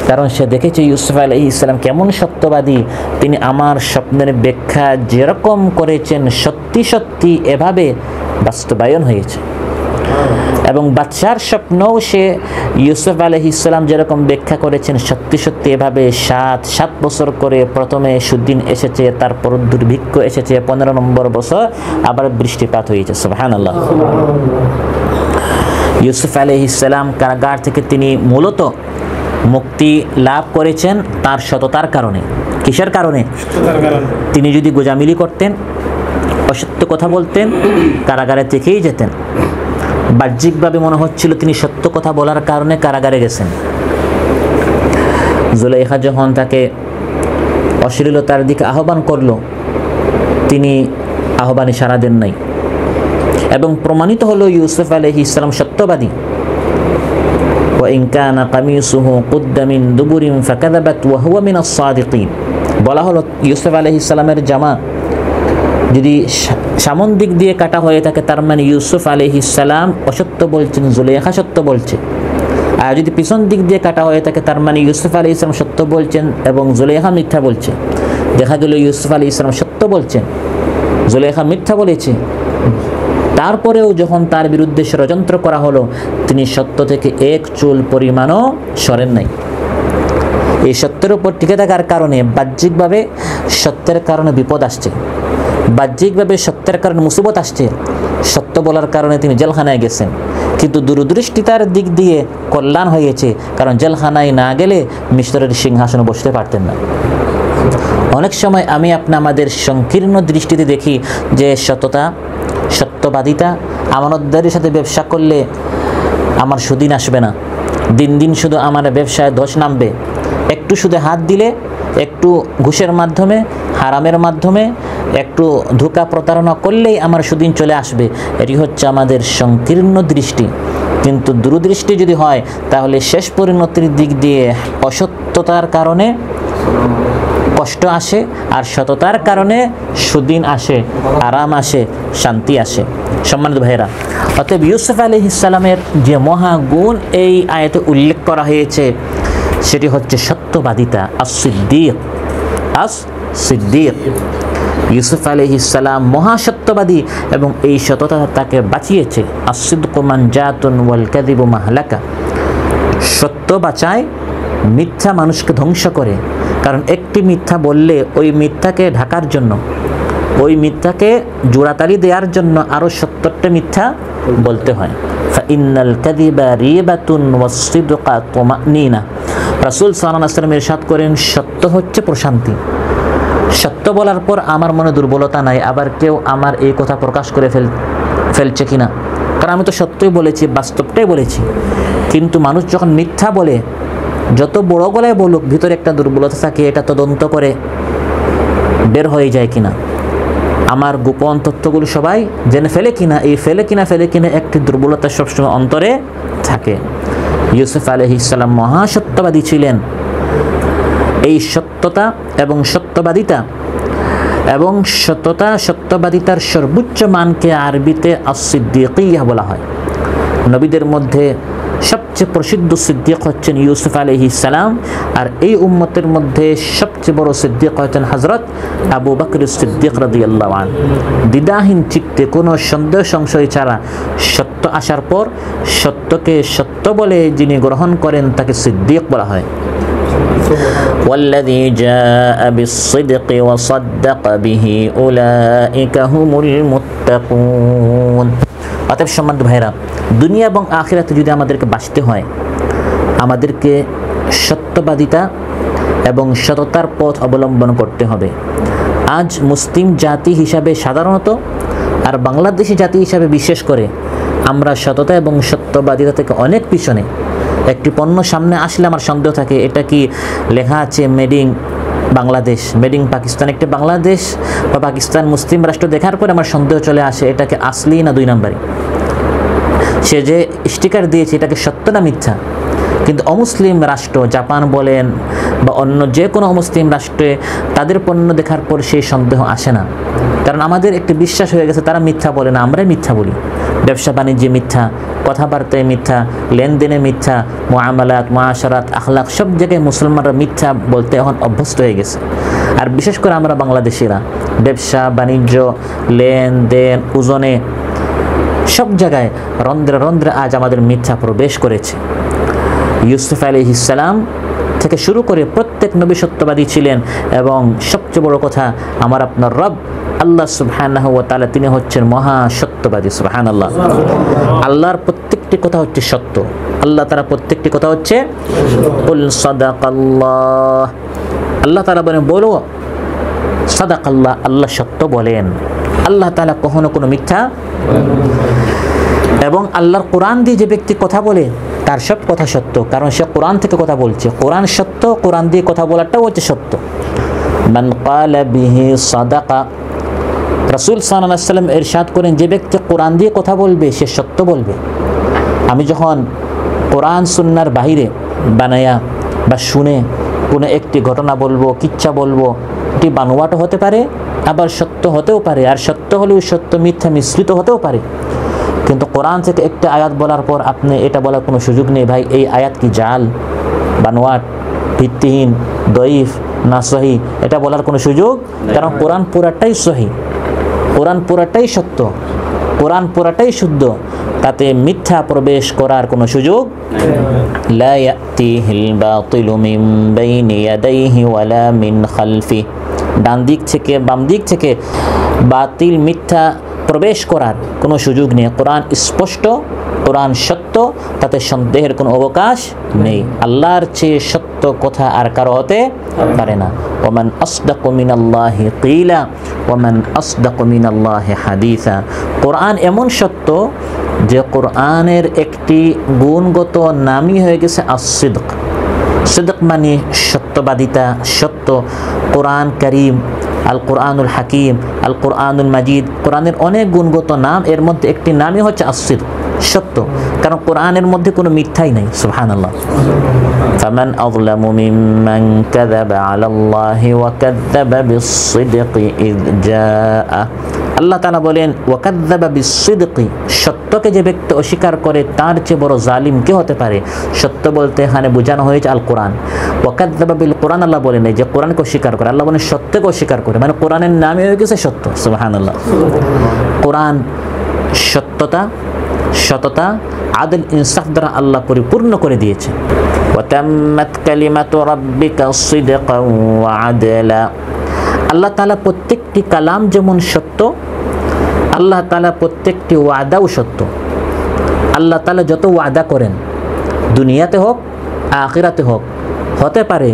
কারণ সে দেখেছে ইউসুফ আলাইহিস সালাম কেমন সত্যবাদী। তিনি আমার স্বপ্নের ব্যাখ্যা যেরকম করেছেন সত্যি সত্যি এভাবে বাস্তবায়ন হয়েছে। এবং বাদশার স্বপ্নও সে ইউসুফ আলাইহিস সালাম যেরকম ব্যাখ্যা করেছেন সত্যি সত্যি এভাবে 7 বছর করে প্রথমে সুদিন এসেছে, তারপর দুর্ভিক্ষ এসেছে, 15 নম্বর বছর আবার বৃষ্টিপাত হয়েছে। সুবহানাল্লাহ। ইউসুফ আলাইহিস সালাম কারাগার থেকে তিনি মূলত মুক্তি লাভ করেছেন তার সততার কারণে। কিসের কারণে? তিনি যদি গোজামিলি করতেন, অসত্য কথা বলতেন, কারাগারে থেকেই যেতেন। বাহ্যিকভাবে মনে হচ্ছিল তিনি সত্য কথা বলার কারণে কারাগারে গেছেন। জুলাইখা যখন তাকে অশ্লীলতার দিকে আহ্বান করল, তিনি আহ্বানে সাড়া দেন নাই এবং প্রমাণিত হলো ইউসুফ আলাইহিস সালাম সত্যবাদী। وإن كان قميصه قد من دبر فكذبت وهو من الصادقين। বলা হলো ইউসুফ আলাইহিস সালামের জামা যদি সামন দিক দিয়ে কাটা হয়ে থাকে তার মানে ইউসুফ আলাইহিস সালাম অসত্য বলছেন, জুলাইখা সত্য বলছে। আর যদি পিছন দিক দিয়ে কাটা হয়ে থাকে তার মানে ইউসুফ আলাইহিস সালাম সত্য বলছেন এবং জুলাইখা মিথ্যা বলছে। দেখা গেল ইউসুফ আলাইহিস সালাম সত্য বলছেন, জুলাইখা মিথ্যা বলেছে। তারপরেও যখন তার বিরুদ্ধে ষড়যন্ত্র করা হলো, তিনি সত্য থেকে 1 চুল পরিমাণও সরেন নাই। এই সত্যের উপর টিকে থাকার কারণে বাহ্যিকভাবে সত্যের কারণে বিপদ আসছে, বাহ্যিকভাবে সত্যের কারণে মুসিবত আসছে। সত্য বলার কারণে তিনি জেলখানায় গেছেন, কিন্তু দূরদৃষ্টিতার দিক দিয়ে কল্যাণ হয়েছে, কারণ জেলখানায় না গেলে মিশরের সিংহাসনে বসতে পারতেন না। অনেক সময় আমি আমাদের সংকীর্ণ দৃষ্টিতে দেখি যে সততা, সত্যবাদিতা, আমানতদারির সাথে ব্যবসা করলে আমার সুদিন আসবে না, দিন দিন শুধু আমার ব্যবসায় ধস নামবে। একটু শুধু হাত দিলে, একটু ঘুষের মাধ্যমে, হারামের মাধ্যমে, একটু ধোঁকা প্রতারণা করলেই আমার সুদিন চলে আসবে। এটি হচ্ছে আমাদের সংকীর্ণ দৃষ্টি। কিন্তু দূরদৃষ্টি যদি হয় তাহলে শেষ পরিণতির দিক দিয়ে অসত্যতার কারণে কষ্ট আসে, আর সততার কারণে সুদিন আসে, আরাম আসে, শান্তি আসে। সম্মানিত ভাইরা, অতএব ইউসুফ আলাইহিস সালামের যে মহাগুণ এই আয়াতে উল্লেখ করা হয়েছে সেটি হচ্ছে সত্যবাদিতা, আস-সিদ্দিক। ইউসুফ আলাইহিস সালাম মহাসত্যবাদী এবং এই সততা তাকে বাঁচিয়েছে। আস-সিদকু মানজাতুন ওয়াল কাযিবু মাহলাকা। সত্য বাঁচায়, মিথ্যা মানুষকে ধ্বংস করে। কারণ একটি মিথ্যা বললে ওই মিথ্যাকে ঢাকার জন্য, ওই মিথ্যাকে জোড়াতালি দেওয়ার জন্য আরও 70টা মিথ্যা বলতে হয়। ফাইন্নাল কাযিবা রিবাতুন ওয়াস-সিদকা তুমানিনা। রাসূল সাল্লাল্লাহু আলাইহি ওয়াসাল্লাম ইরশাদ করেন, সত্য হচ্ছে প্রশান্তি। সত্য বলার পর আমার মনে দুর্বলতা নাই, আবার কেউ আমার এই কথা প্রকাশ করে ফেলছে কিনা, কারণ আমি তো সত্যই বলেছি, বাস্তবটাই বলেছি। কিন্তু মানুষ যখন মিথ্যা বলে, যত বড় গলায় বলুক, ভিতরে একটা দুর্বলতা থাকে, এটা তদন্ত করে বের হয়ে যায় কিনা, আমার গোপন তথ্যগুলো সবাই জেনে ফেলে কিনা, এই ফেলে কিনা একটি দুর্বলতা সবসময় অন্তরে থাকে। ইউসুফ আলাইহিস সালাম মহাসত্যবাদী ছিলেন। এই সত্যতা এবং সত্যবাদিতা এবং সত্যবাদিতার সর্বোচ্চ মানকে আরবিতে আস-সিদ্দিকিয়া বলা হয়। নবীদের মধ্যে সবচেয়ে প্রসিদ্ধ সিদ্দিক হচ্ছেন ইউসুফ আলাইহিস সালাম, আর এই উম্মতের মধ্যে সবচেয়ে বড় সিদ্দিক হচ্ছেন হযরত আবু বকর সিদ্দিক রাদিয়াল্লাহু আনহু। দ্বিধাহীন চিত্তে, কোনো সন্দেহ সংশয় ছাড়া সত্য আসার পর সত্যকে সত্য বলে যিনি গ্রহণ করেন তাকে সিদ্দিক বলা হয়। والذي جاء بالصدق وصدق به أولئك هم المتقون। অতএব সম্মানিত ভাইরা, দুনিয়া এবং আখিরাতে যদি আমাদেরকে বাঁচতে হয় আমাদেরকে সত্যবাদিতা এবং সততার পথ অবলম্বন করতে হবে। আজ মুসলিম জাতি হিসাবে সাধারণত আর বাংলাদেশি জাতি হিসাবে বিশেষ করে আমরা সততা এবং সত্যবাদিতা থেকে অনেক পিছনে। একটি পণ্য সামনে আসলে আমার সন্দেহ থাকে এটা কি লেখা আছে made in Bangladesh, made in Pakistan. একটি বাংলাদেশ বা পাকিস্তান মুসলিম রাষ্ট্র দেখার পরে আমার সন্দেহ চলে আসে এটাকে আসলি না 2 নম্বরই। সে যে স্টিকার দিয়েছে এটাকে সত্য না মিথ্যা। কিন্তু অমুসলিম রাষ্ট্র জাপান বলেন বা অন্য যে কোনো অমুসলিম রাষ্ট্রে তাদের পণ্য দেখার পর সেই সন্দেহ আসে না, কারণ আমাদের একটি বিশ্বাস হয়ে গেছে তারা মিথ্যা বলে না, আমরাই মিথ্যা বলি। ব্যবসা বাণিজ্যে মিথ্যা, কথাবার্তায় মিথ্যা, লেনদেনে মিথ্যা, মুআমালাত, মুআশারাত, আখলাক সব জায়গায় মুসলমানরা মিথ্যা বলতে এখন অভ্যস্ত হয়ে গেছে। আর বিশেষ করে আমরা বাংলাদেশিরা ব্যবসা বাণিজ্য, লেনদেন, ওজনে সব জায়গায় রন্ধ্রে রন্ধ্রে আজ আমাদের মিথ্যা প্রবেশ করেছে। ইউসুফ আলাইহিস সালাম থেকে শুরু করে প্রত্যেক নবী সত্যবাদী ছিলেন এবং সবচেয়ে বড় কথা আমার আপনার রব আল্লাহ সুবহানাহু ওয়া তাআলা তিনি হচ্ছেন মহা সত্যবাদী। সুবহানাল্লাহ। আল্লাহর প্রত্যেকটি কথা হচ্ছে সত্য। আল্লাহ তাআলা প্রত্যেকটি কথা হচ্ছে কুল সাদাকাল্লাহ। আল্লাহ তাআলা বলেন বলো সাদাকাল্লাহ, আল্লাহ সত্য বলেন। আল্লাহ তাআলা কখনো কোনো মিথ্যা। এবং আল্লাহর কোরআন দিয়ে যে ব্যক্তি কথা বলে তার সব কথা সত্য, কারণ সে কোরআন থেকে কথা বলছে। কোরআন সত্য, কোরআন দিয়ে কথা বলাটাও হচ্ছে সত্য। মান ক্বালা বিহি সাদাকা, রাসূল সাল্লাল্লাহু আলাইহি ওয়াসাল্লাম ইরশাদ করেন যে ব্যক্তি কোরআন দিয়ে কথা বলবে সে সত্য বলবে। আমি যখন কোরআন সুন্নাহর বাইরে বানায়া বা শুনে কোনো একটি ঘটনা বলবো, কিচ্ছা বলবো, এটি বানোয়াটও হতে পারে আবার সত্য হতেও পারে, আর সত্য হলেও সত্য মিথ্যা মিশ্রিত হতেও পারে। কিন্তু কোরআন থেকে একটা আয়াত বলার পর আপনি এটা বলার কোনো সুযোগ নেই ভাই এই আয়াত কি জাল, বানোয়াট, ভিত্তিহীন, দঈফ না সহি, এটা বলার কোনো সুযোগ। কারণ কোরআন পুরাটাই সহি, কোরআন পুরাটাই সত্য, কোরআন পুরাটাই শুদ্ধ, তাতে মিথ্যা প্রবেশ করার কোনো সুযোগ। লা ইয়াতিহিল বাতিলু মিন বাইনি ইয়াদাইহি ওয়ালা মিন খালফি, ডান দিক থেকে বাম দিক থেকে বাতিল মিথ্যা প্রবেশ করার কোনো সুযোগ নেই। কোরআন স্পষ্ট, কোরআন সত্য, তাতে সন্দেহের কোনো অবকাশ নেই। আল্লাহর চেয়ে সত্য কথা আর কারো হতে পারে না। ওমান আসদাকু মিনাল্লাহি কিলা ওমান আসদাকু মিনাল্লাহি হাদিসা। কোরআন এমন সত্য যে কোরআনের একটি গুণগত নামই হয়ে গেছে as-সিদক। সিদক মানে সত্যবাদিতা, সত্য। কোরআন কারীম, আল কোরআনুল হাকিম, আল কোরআনুল মাজিদ, কোরআনের অনেক গুণগত নাম, এর মধ্যে একটি নামই হচ্ছে as-সিদক, সত্য। কারণ কোরআনের মধ্যে কোনো মিথ্যাই নাই। সুবহানাল্লাহ। ফামান আযলামু মিম্মান কাযাবা আলাল্লাহি ওয়া কাযাবা বিস-সিদকি ইয জাআ। আল্লাহ তাআলা বলেন ওয়া কাযাবা বিস-সিদকি, সত্যকে যে ব্যক্তি অস্বীকার করে তার চেয়ে বড় জালিম কে হতে পারে। সত্য বলতে এখানে বোঝানো হয়েছে আল কোরআন। ওয়া কাযাবা বিল কোরআন, আল্লাহ বলেন যে কোরআনকে অস্বীকার করে, আল্লাহ বলেন সত্যকে অস্বীকার করে, মানে কোরআনের নামই হয়ে গেছে সত্য। সুবহানাল্লাহ। কোরআন সত্যতা, সততা, আদল, ইনসাফ দ্বারা আল্লাহ পরিপূর্ণ করে দিয়েছে। ওয়া তাম্মাত কালিমাতু রাব্বিকা সিদকান ওয়া আদলা। আল্লাহ তাআলা প্রত্যেকটি কালাম যেমন সত্য, আল্লাহ তাআলা প্রত্যেকটি ওয়াদাও সত্য। আল্লাহ তাআলা যত ওয়াদা করেন দুনিয়াতে হোক আখিরাতে হোক, হতে পারে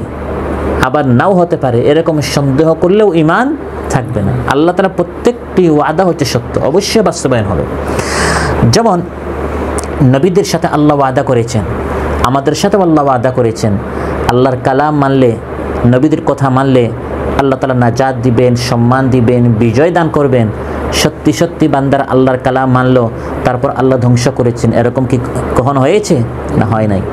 আবার নাও হতে পারে, এরকম সন্দেহ করলেও ঈমান থাকবে না। আল্লাহ তাআলা প্রত্যেকটি ওয়াদা হচ্ছে সত্য, অবশ্যই বাস্তবায়ন হবে। যেমন নবীদের সাথে আল্লাহ ওয়াদা করেছেন, আমাদের সাথেও আল্লাহ ওয়াদা করেছেন। আল্লাহর কালাম মানলে, নবীদের কথা মানলে আল্লাহ তাআলা নাজাত দিবেন, সম্মান দিবেন, বিজয় দান করবেন। সত্যি সত্যি বান্দারা আল্লাহর কালাম মানলো, তারপর আল্লাহ ধ্বংস করেছেন, এরকম কি কখনো হয়েছে? না, হয় নাই।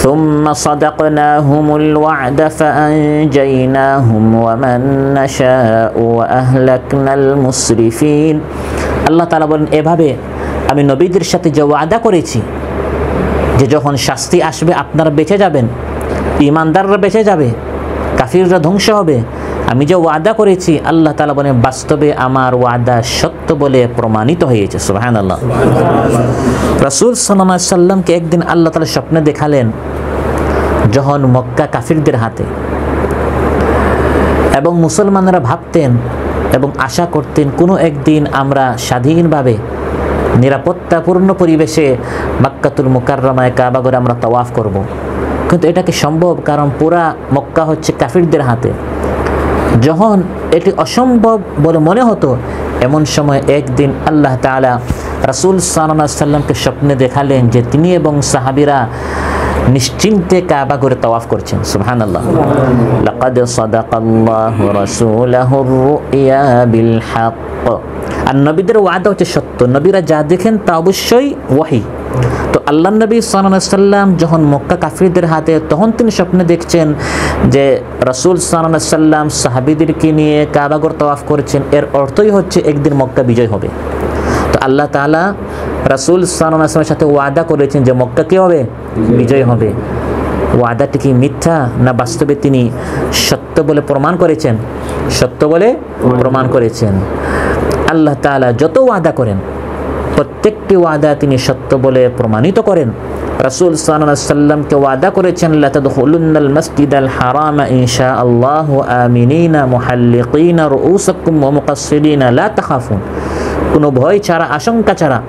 ثم صدقناهم الوعد فأنجيناهم ومن نشاء وأهلكنا المسرفين। আল্লাহ তাআলা বলেন এভাবে আমি নবীদের সাথে যে ওয়াদা করেছি যে যখন শাস্তি আসবে আপনারা বেঁচে যাবেন, ঈমানদাররা বেঁচে যাবে, কাফিররা ধ্বংস হবে, আমি যে ওয়াদা করেছি আল্লাহ তাআলা বলেন বাস্তবে আমার ওয়াদা সত্য বলে প্রমাণিত হয়েছে। সুবহানাল্লাহ। রাসূল সাল্লাল্লাহু আলাইহি সাল্লামকে একদিন আল্লাহ তাআলা স্বপ্নে দেখালেন যখন মক্কা কাফিরদের হাতে, এবং মুসলমানরা ভাবতেন এবং আশা করতেন কোনো একদিন আমরা স্বাধীনভাবে নিরাপত্তাপূর্ণ পরিবেশে মক্কাতুল মুকাররমায় কাবা ঘরে আমরা তাওয়াফ করব। কিন্তু এটা কি সম্ভব? কারণ পুরা মক্কা হচ্ছে কাফিরদের হাতে। যখন এটি অসম্ভব বলে মনে হতো, এমন সময় একদিন আল্লাহ তাআলা রাসূল সাল্লাল্লাহু আলাইহি ওয়াসাল্লামকে স্বপ্নে দেখালেন যে তিনি এবং সাহাবীরা নিশ্চিন্তে কাবা ঘরে তাওয়াফ করছেন। সুবহানাল্লাহ। লাকাদ সাদাকাল্লাহু রাসূলাহুর রুইয়া বিল হক। আর নবীদের ওয়াদা হচ্ছে সত্য। নবীরা যা দেখেন তা অবশ্যই ওয়াহি। তো আল্লাহ নবী সাল্লাল্লাহু আলাইহি ওয়াসাল্লাম যখন মক্কা কাফিরদের হাতে, তখন তিনি স্বপ্নে দেখছেন যে রাসূল সাল্লাল্লাহু আলাইহি ওয়াসাল্লাম সাহাবীদেরকে নিয়ে কাবা ঘর তাওয়াফ করছেন। এর অর্থই হচ্ছে একদিন মক্কা বিজয় হবে। তো আল্লাহ তাআলা রাসূল সাল্লাল্লাহু আলাইহি ওয়াসাল্লামের সাথে ওয়াদা করেছেন যে মক্কা কি হবে? বিজয় হবে। ওয়াদাটি কি মিথ্যা না বাস্তবে তিনি সত্য বলে প্রমাণ করেছেন? সত্য বলে প্রমাণ করেছেন। আল্লাহ তাআলা যত ওয়াদা করেন প্রত্যেকটি ওয়াদা তিনি সত্য বলে প্রমাণিত করেন। রাসূল সাল্লাল্লাহু আলাইহি ওয়াসাল্লামকে ওয়াদা করেছেন লা তাদখুলুন্নাল মাসজিদাল হারামা ইনশাআল্লাহু আমিনিনা মুহাল্লিকিনা রুউসাকুম ওয়া মুকাসসিরিনা লা তাখাফুন। কোনো ভয় ছাড়া, আশঙ্কা ছাড়া,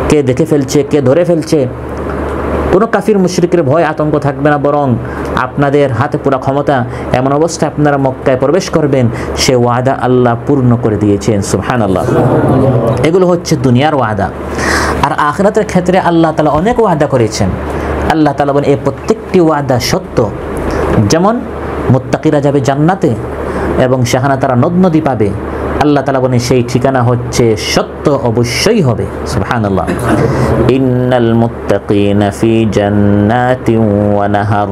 কে দেখে ফেলছে, কে ধরে ফেলছে, কোনো কাফির মুশরিকের ভয় আতঙ্ক থাকবে না, বরং আপনাদের হাতে পুরো ক্ষমতা, এমন অবস্থায় আপনারা মক্কায় প্রবেশ করবেন, সে ওয়াদা আল্লাহ পূর্ণ করে দিয়েছেন। সুবহানাল্লাহ। এগুলো হচ্ছে দুনিয়ার ওয়াদা। আর আখিরাতের ক্ষেত্রে আল্লাহ তাআলা অনেক ওয়াদা করেছেন। আল্লাহ তাআলা বলেন এই প্রত্যেকটি ওয়াদা সত্য। যেমন মুত্তাকিরা যাবে জান্নাতে এবং সেখানে তারা নদ নদী পাবে। আল্লাহ তাআলা বলেন সেই ঠিকানা হচ্ছে সত্য, অবশ্যই হবে। সুবহানাল্লাহ। ইন্নাল মুত্তাকিনা ফি জান্নাতিন ওয়া নাহার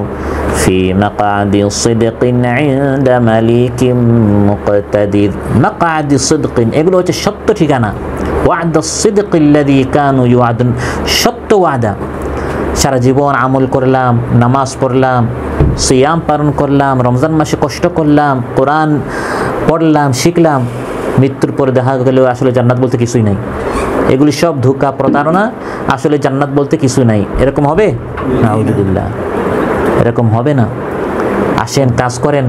ফি মাকআদি সিদকিন ইনদা মালিকিন মুকতাদির। মাকআদি সিদকিন, এগুলো হচ্ছে সত্য ঠিকানা। ওয়া'দাস সিদকিল্লাযী কানু ইউআদুন, সত্য ওয়াদা। সারা জীবন আমল করলাম, নামাজ পড়লাম, সিয়াম পালন করলাম, রমজান মাসে কষ্ট করলাম, কোরআন পড়লাম, শিখলাম, মৃত্যুর পরে দেখা গেল আসলে জান্নাত বলতে কিছুই নাই। এগুলি সব ধোঁকা, প্রতারণা। আসলে জান্নাত বলতে কিছু নাই। এরকম হবে? নাউযুবিল্লাহ, এরকম হবে না। আসেন, কাজ করেন,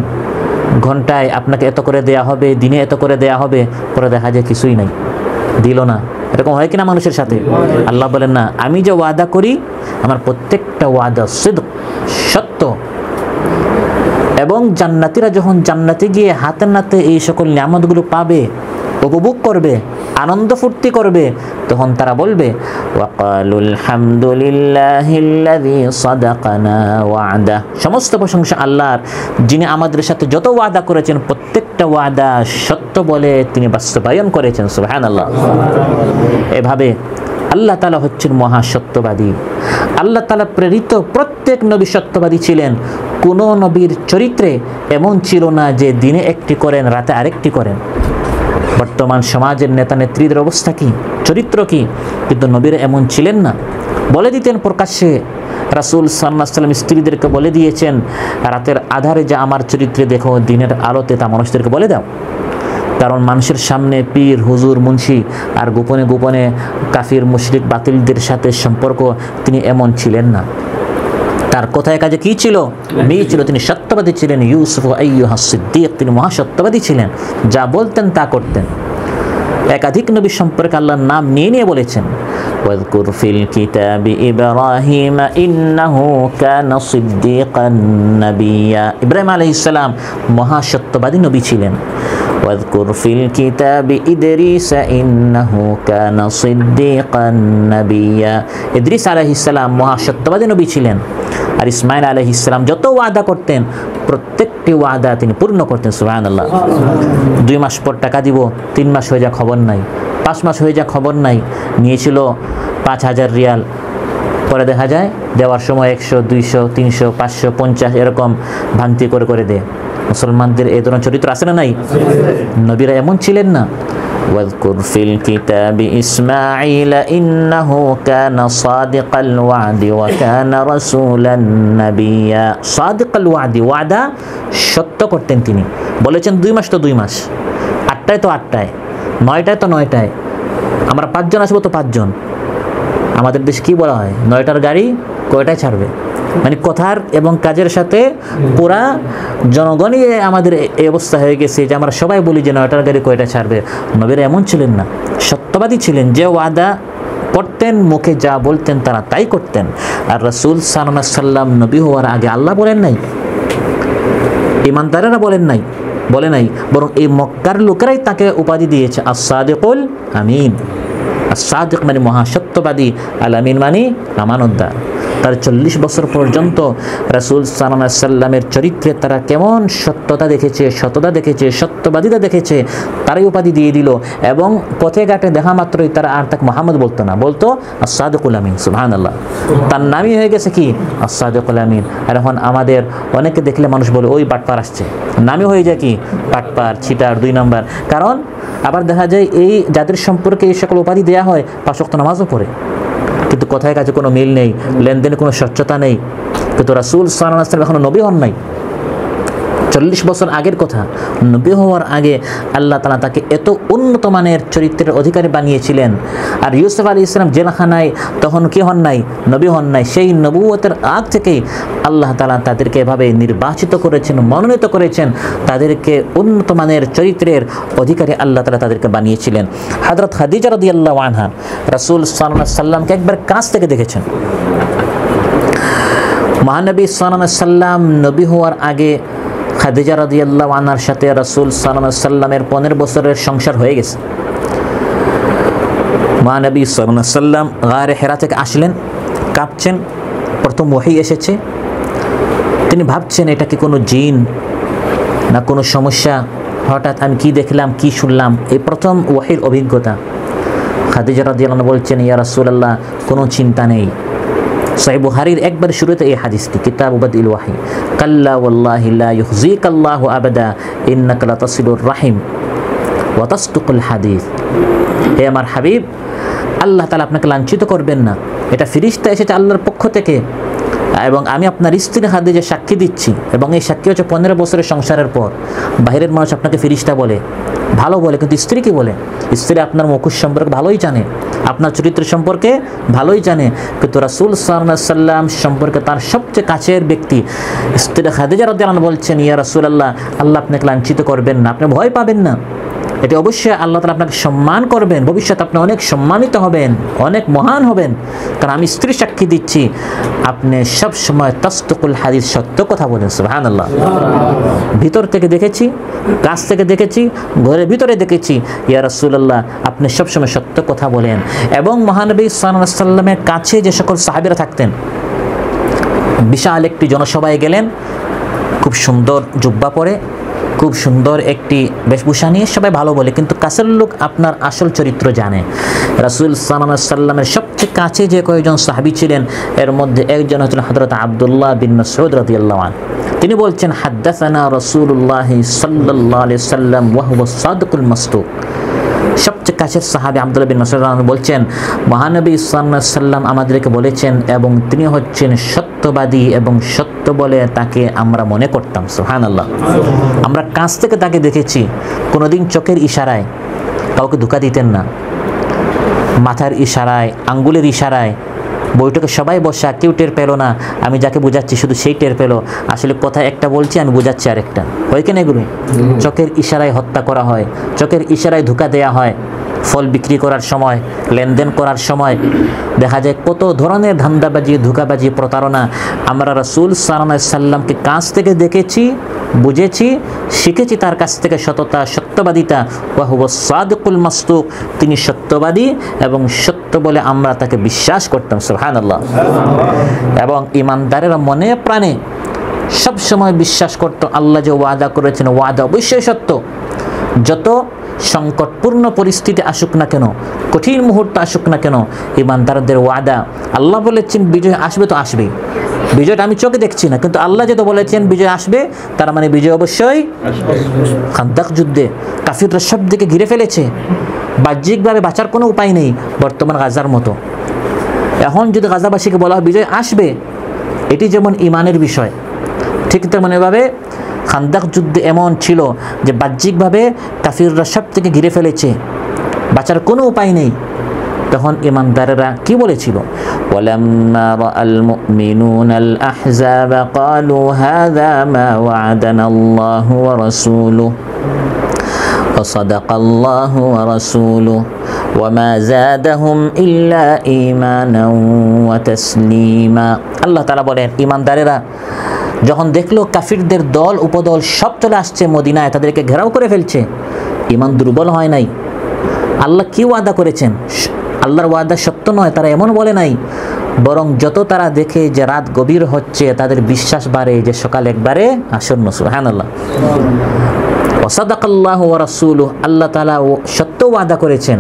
ঘন্টায় আপনাকে এত করে দেয়া হবে, দিনে এত করে দেয়া হবে, পরে দেখা যায় কিছুই নাই, দিল না। এরকম হয় কিনা মানুষের সাথে? আল্লাহ বলেন না, আমি যে ওয়াদা করি আমার প্রত্যেকটা ওয়াদা সিদক, সত্য। এবং জান্নাতীরা যখন জান্নাতে গিয়ে হাতে নাতে এই সকল নিয়ামতগুলো পাবে, উপভোগ করবে, আনন্দ ফুর্তি করবে, তখন তারা বলবে ওয়াকালুল হামদুলিল্লাহিল্লাযী সাদাকানা ওয়া'দা। সমস্ত প্রশংসা আল্লাহর, যিনি আমাদের সাথে যত ওয়াদা করেছেন প্রত্যেকটা ওয়াদা সত্য বলে তিনি বাস্তবায়ন করেছেন। সুবহানাল্লাহ। এভাবে আল্লাহ তাআলা হচ্ছেন মহা সত্যবাদী। আল্লাহ তাআলা প্রেরিত প্রত্যেক নবী সত্যবাদী ছিলেন। কোনো নবীর চরিত্রে এমন ছিল না যে দিনে একটি করেন, রাতে আরেকটি করেন। বর্তমান সমাজের নেতা নেত্রীদের অবস্থা কি, চরিত্র কি? কিন্তু নবীরা এমন ছিলেন না। বলে দিতেন প্রকাশ্যে। রাসূল সাল্লাল্লাহু আলাইহি ওয়াসাল্লাম স্ত্রীদেরকে বলে দিয়েছেন, রাতের আধারে যা আমার চরিত্রে দেখো, দিনের আলোতে তা মানুষদেরকে বলে দাও। কারণ মানুষের সামনে পীর, হুজুর, মুন্সি, আর গোপনে গোপনে কাফির, মুশরিক, বাতিলদের সাথে সম্পর্ক, তিনি এমন ছিলেন না। তার কথায় কাজে কি ছিল? মেয়ে ছিল। তিনি সত্যবাদী ছিলেন। ইউসুফ আইয়ুহাস সিদ্দিক, তিনি মহাসত্যবাদী ছিলেন। যা বলতেন তা করতেন। একাধিক নবী সম্পর্কে আল্লাহর নাম নিয়ে নিয়ে বলেছেন, ওয়াযকুর ফিল কিতাবি ইব্রাহিম ইন্নাহু কানা সিদ্দিকান নাবিয়্যা। ইব্রাহিম আলাইহিস সালাম মহাসত্যবাদী নবী ছিলেন। ওয়াযকুর ফিল কিতাবি ইদরিস ইন্নাহু কানা সিদ্দিকান নাবিয়্যা। ইদরিস আলাইহিস সালাম মহাসত্যবাদী নবী ছিলেন। আর ইসমাইল আলাইহিস সালাম যত ওয়াদা করতেন প্রত্যেকটি ওয়াদা তিনি পূর্ণ করতেন। সুবহানাল্লাহ। 2 মাস পর টাকা দিব, 3 মাস হয়ে যা খবর নাই, 5 মাস হয়ে যা খবর নাই। নিয়েছিল 5000 রিয়াল, পরে দেখা যায় দেওয়ার সময় 100, 200, 300, 500, 50 এরকম ভাঙতি করে করে দেয়। মুসলমানদের এই ধরনের চরিত্র আছে না নাই? নবীরা এমন ছিলেন না। واذكر في الكتاب إسماعيل إنه كان صادق الوعد وكان رسولا نبيا। صادق الوعد, ওয়াদা সত্য করতেন তিনি। বলেছেন 2 মাস তো 2 মাস, 8টায় তো 8টায়, 9টায় তো 9টায়। আমরা 5 জন আসবো তো 5 জন। আমাদের দেশে কি বলা হয়? 9টার গাড়ি কয়টায় ছাড়বে? মানে কথার এবং কাজের সাথে পুরা জনগণই আমাদের এই অবস্থা হয়ে গেছে যে আমরা সবাই বলি যে 9টার গাড়ি কয়টা ছাড়বে। নবীরা এমন ছিলেন না, সত্যবাদী ছিলেন। যে ওয়াদা পড়তেন, মুখে যা বলতেন তারা তাই করতেন। আর রাসূল সাল্লাল্লাহু আলাইহি সাল্লাম নবী হওয়ার আগে আল্লাহ বলেন নাই, ইমানদারেরা বলে নাই, বরং এই মক্কার লোকেরাই তাকে উপাধি দিয়েছে as-সাদিকুল আমিন। as-সাদিক মানে মহাসত্যবাদী, আল-আমিন মানে আমানতদার। তার 40 বছর পর্যন্ত রাসূল সাল্লাল্লাহু আলাইহি সাল্লামের চরিত্রে তারা কেমন সত্যতা দেখেছে, সত্যবাদিতা দেখেছে, তারাই উপাধি দিয়ে দিল। এবং পথে ঘাটে দেখা মাত্রই তারা আর তাকে মুহাম্মদ বলতো না, বলতো as-সাদিকুল আমিন। সুবহানাল্লাহ, তার নামই হয়ে গেছে কি as-সাদিকুল আমিন। আর এখন আমাদের অনেকে দেখলে মানুষ বলে ওই বাটপার আসছে, নামই হয়ে যায় কি বাটপার, চিটার, 2 নাম্বার। কারণ আবার দেখা যায় এই যাদের সম্পর্কে এই সকল উপাধি দেওয়া হয় 5 ওয়াক্ত নামাজও পড়ে, কিন্তু কথায় কাছে কোনো মিল নেই, লেনদেনে কোনো স্বচ্ছতা নেই। কিন্তু রাসূল সাল্লাল্লাহু আলাইহি ওয়াসাল্লাম এখনো নবী হন নাই। 40 বছর আগের কথা, নবী হওয়ার আগে আল্লাহ তাআলা তাকে এত উন্নত মানের চরিত্রের অধিকারী বানিয়েছিলেন। আর ইউসুফ আলাইহিস সালাম জেলখানায় তখন কি হন নাই, নবী হন নাই। সেই নবুয়তের আগ থেকেই আল্লাহ তাআলা তাদেরকে এভাবে নির্বাচিত করেছেন, মনোনীত করেছেন, তাদেরকে উন্নত মানের চরিত্রের অধিকারী আল্লাহ তাআলা তাদেরকে বানিয়েছিলেন। হযরত খাদিজা রাদিয়াল্লাহু আনহা রাসূল সাল্লাল্লাহু আলাইহি সাল্লামকে একবার কাছ থেকে দেখেছেন। মহানবী সাল্লাল্লাহু আলাইহি সাল্লাম নবী হওয়ার আগে খাদিজা রাদিয়াল্লাহু আনহার সাথে রাসূল সাল্লাল্লাহু আলাইহি সাল্লামের 15 বছরের সংসার হয়ে গেছে। মহানবী সাল্লাল্লাহু আলাইহি সাল্লাম গারে হেরা থেকে আসলেন, কাঁপছেন, প্রথম ওহী এসেছে। তিনি ভাবছেন এটা কি কোনো জিন না কোনো সমস্যা, হঠাৎ আমি কি দেখলাম কি শুনলাম, এই প্রথম ওহীর অভিজ্ঞতা। খাদিজা রাদিয়াল্লাহু আনহা বলছেন, ইয়া রাসূলুল্লাহ কোনো চিন্তা নেই। সহিহ বুখারীর একবার শুরুতে এই হাদিসটি, কিতাব বাদিল ওয়াহি, কাল্লা ওয়াল্লাহি লা ইউখজিকাল্লাহু আবাদা ইন্নাকা লাতাসিলুর রাহিম ওয়া তাসদুকুল হাদিস। হে আমার হাবিব, আল্লাহ তাআলা আপনাকে লাঞ্ছিত করবেন না, এটা ফেরেশতা এসেছে আল্লাহর পক্ষ থেকে, এবং আমি আপনার স্ত্রী খাদিজা সাক্ষী দিচ্ছি। এবং এই সাক্ষী হচ্ছে 15 বছরের সংসারের পর। বাহিরের মানুষ আপনাকে ফেরেশতা বলে, ভালো বলে, কিন্তু স্ত্রী কি বলে? স্ত্রী আপনার মুখোশ সম্পর্কে ভালোই জানে, আপনার চরিত্র সম্পর্কে ভালোই জানে। কিন্তু রাসূল সাল্লাল্লাহু আলাইহি সাল্লাম সম্পর্কে তার সবচেয়ে কাছের ব্যক্তি স্ত্রী খাদিজা রাদিয়াল্লাহু আনহা বলছেন, ইয়া রাসূলুল্লাহ, আল্লাহ আপনাকে লাঞ্ছিত করবেন না, আপনি ভয় পাবেন না, এটা অবশ্যই আল্লাহ তাআলা আপনাকে সম্মান করবেন, ভবিষ্যতে আপনি অনেক সম্মানিত হবেন, অনেক মহান হবেন। কারণ আমি স্ত্রী সাক্ষী দিচ্ছি আপনি সব সময় তাসদুকুল হাদিস, সত্য কথা বলেন। সুবহানাল্লাহ। ভিতর থেকে দেখেছি, কাছ থেকে দেখেছি, ঘরের ভিতরে দেখেছি, ইয়া রাসূলুল্লাহ আপনি সব সময় সত্য কথা বলেন। এবং মহানবী সাল্লাল্লাহু আলাইহি সাল্লামের কাছে যে সকল সাহাবীরা থাকতেন, বিশাল একটি জনসভায় গেলেন, খুব সুন্দর জুব্বা পরে, খুব সুন্দর একটি বেশভূষা নিয়ে, সবাই ভালো বলে, কিন্তু কাছের লোক আপনার আসল চরিত্র জানে। রাসূল সাল্লাল্লাহু আলাইহি সাল্লামের সবচেয়ে কাছে যে কয়েকজন সাহাবী ছিলেন, এর মধ্যে একজন হচ্ছেন হযরত আব্দুল্লাহ বিন মাসউদ রাদিয়াল্লাহু আনহু। তিনি বলছেন, হাদ্দাসানা রাসূলুল্লাহ সাল্লাল্লাহু আলাইহি সাল্লাম ওয়া হুয়া সাদিকুল মাসদুক। সবচেয়ে কাছের সাহাবী আব্দুল্লাহ বিন মাসউদ রাদিয়াল্লাহু আনহু বলছেন, মহানবী সাল্লাল্লাহু আলাইহি সাল্লাম আমাদেরকে বলেছেন এবং তিনি হচ্ছেন সত্যবাদী, এবং সত্য বলে তাকে আমরা মনে করতাম। সুবহানাল্লাহ। আমরা কাছ থেকে তাকে দেখেছি, কোনোদিন চোখের ইশারায় কাউকে ধোঁকা দিতেন না, মাথার ইশারায়, আঙ্গুলের ইশারায়। বৈঠকে সবাই বসা, কেউ টের পেল না আমি যাকে বোঝাচ্ছি, শুধু সেই টের পেল আসলে কথা একটা বলছি, আমি বোঝাচ্ছি আরেকটা। হয় কিনা এগুলো? চোখের ইশারায় হত্যা করা হয়, চোখের ইশারায় ধোঁকা দেয়া হয়। ফল বিক্রি করার সময়, লেনদেন করার সময় দেখা যায় কত ধরনের ধান্দাবাজি, ধোঁকাবাজি, প্রতারণা। আমরা রাসূল সাল্লাল্লাহু আলাইহি সাল্লামকে কাছ থেকে দেখেছি, বুঝেছি, শিখেছি তার কাছ থেকে সততা, সত্যবাদিতা। ওয়া হুয়া সাদিকুল মাসদুক, তিনি সত্যবাদী এবং সত্য বলে আমরা তাকে বিশ্বাস করতাম। সুবহানাল্লাহ। এবং ঈমানদারেরা মনে প্রাণে সব সময় বিশ্বাস করত আল্লাহ যে ওয়াদা করেছেন, ওয়াদা অবশ্যই সত্য। যত সংকটপূর্ণ পরিস্থিতি আসুক না কেন, কঠিন মুহূর্ত আসুক না কেন, ঈমানদারদের ওয়াদা, আল্লাহ বলেছেন বিজয় আসবে তো আসবেই। বিজয়টা আমি চোখে দেখছি না, কিন্তু আল্লাহ যেটা বলেছেন বিজয় আসবে, তার মানে বিজয় অবশ্যই। খান্দক যুদ্ধে কাফিররা সব দিকে ঘিরে ফেলেছে, বাহ্যিকভাবে বাঁচার কোনো উপায় নেই, বর্তমান গাজার মতো। এখন যদি গাজাবাসীকে বলা হয় বিজয় আসবে, এটি যেমন ঈমানের বিষয়, ঠিক তেমনভাবে খান্দক যুদ্ধে এমন ছিল যে বাহ্যিকভাবে কাফিররা সব থেকে ঘিরে ফেলেছে, বাঁচার কোনো উপায় নেই। তখন ঈমানদারেরা কি বলেছিল? ওয়ালাম্মা রাআল মুমিনুনাল আহজাবা ক্বালু হাযা মা ওয়া'আদানাল্লাহু ওয়া রাসূলুহু ওয়া সাদাকাল্লাহু ওয়া রাসূলুহু ওয়ামা যাদাহুম ইল্লা ঈমানাও ওয়া তাসলিমা। আল্লাহ তাআলা বলেন ঈমানদারেরা যখন দেখলো কাফিরদের দল উপদল সব চলে আসছে মদিনায়, তাদেরকে ঘেরাও করে ফেলছে, ঈমান দুর্বল হয় নাই। আল্লাহ কি ওয়াদা করেছেন, আল্লাহর ওয়াদা সত্য নয় তারা এমন বলে নাই, বরং যত তারা দেখে যে রাত গভীর হচ্ছে তাদের বিশ্বাস বাড়ে যে সকাল একবারে আসন্ন। সুবহানাল্লাহ। ওয়া সাদাকাল্লাহু ওয়া রাসূলুহু, আল্লাহ তাআলা সত্য ওয়াদা করেছেন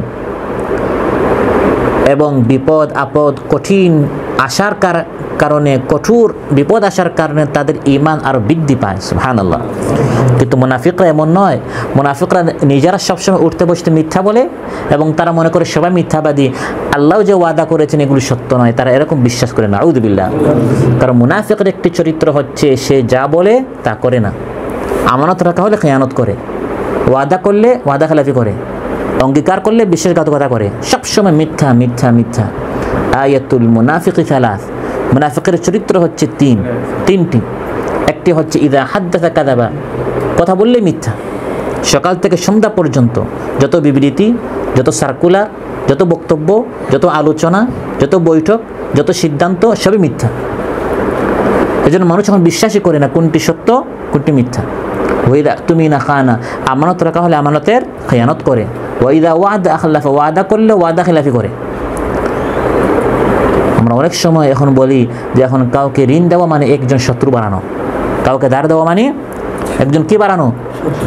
এবং বিপদ আপদ কঠিন আসার কারণে, কঠোর বিপদ আসার কারণে তাদের ঈমান আরো বৃদ্ধি পায়। সুবহানাল্লাহ। কিন্তু মুনাফিকরা এমন নয়, মুনাফিকরা নিজেরা সবসময় উঠতে বসতে মিথ্যা বলে এবং তারা মনে করে সবাই মিথ্যাবাদী, আল্লাহ যে ওয়াদা করেছেন এগুলি সত্য নয়, তারা এরকম বিশ্বাস করে না। আউযু বিল্লাহ। কারণ মুনাফিকের একটি চরিত্র হচ্ছে সে যা বলে তা করে না, আমানত রাখা হলে খেয়ানত করে, ওয়াদা করলে ওয়াদা খেলাফি করে, অঙ্গীকার করলে বিশ্বাসঘাতকতা করে, সবসময় মিথ্যা মিথ্যা মিথ্যা। আয়াতুল মুনাফিকি সালাস, মুনাফিকের চরিত্র হচ্ছে তিনটি। একটি হচ্ছে ইদা হাদ্দাসা কাযাবা, কথা বললে মিথ্যা। সকাল থেকে সন্ধ্যা পর্যন্ত যত বিবৃতি, যত সার্কুলার, যত বক্তব্য, যত আলোচনা, যত বৈঠক, যত সিদ্ধান্ত সবই মিথ্যা। এজন্য মানুষ এখন বিশ্বাসই করে না কোনটি সত্য কোনটি মিথ্যা। ওয়াইদা তুমি না খানা, আমানত রাখা হলে আমানতের খেয়ানত করে। ওয়াইদা ওয়াদা আখলাফা, ওয়াদা করলে ওয়াদা খেলাফি করে। আমরা অনেক সময় এখন বলি যে এখন কাউকে ঋণ দেওয়া মানে একজন শত্রু বানানো, কাউকে ধার দেওয়া মানে একজন কি বানানো,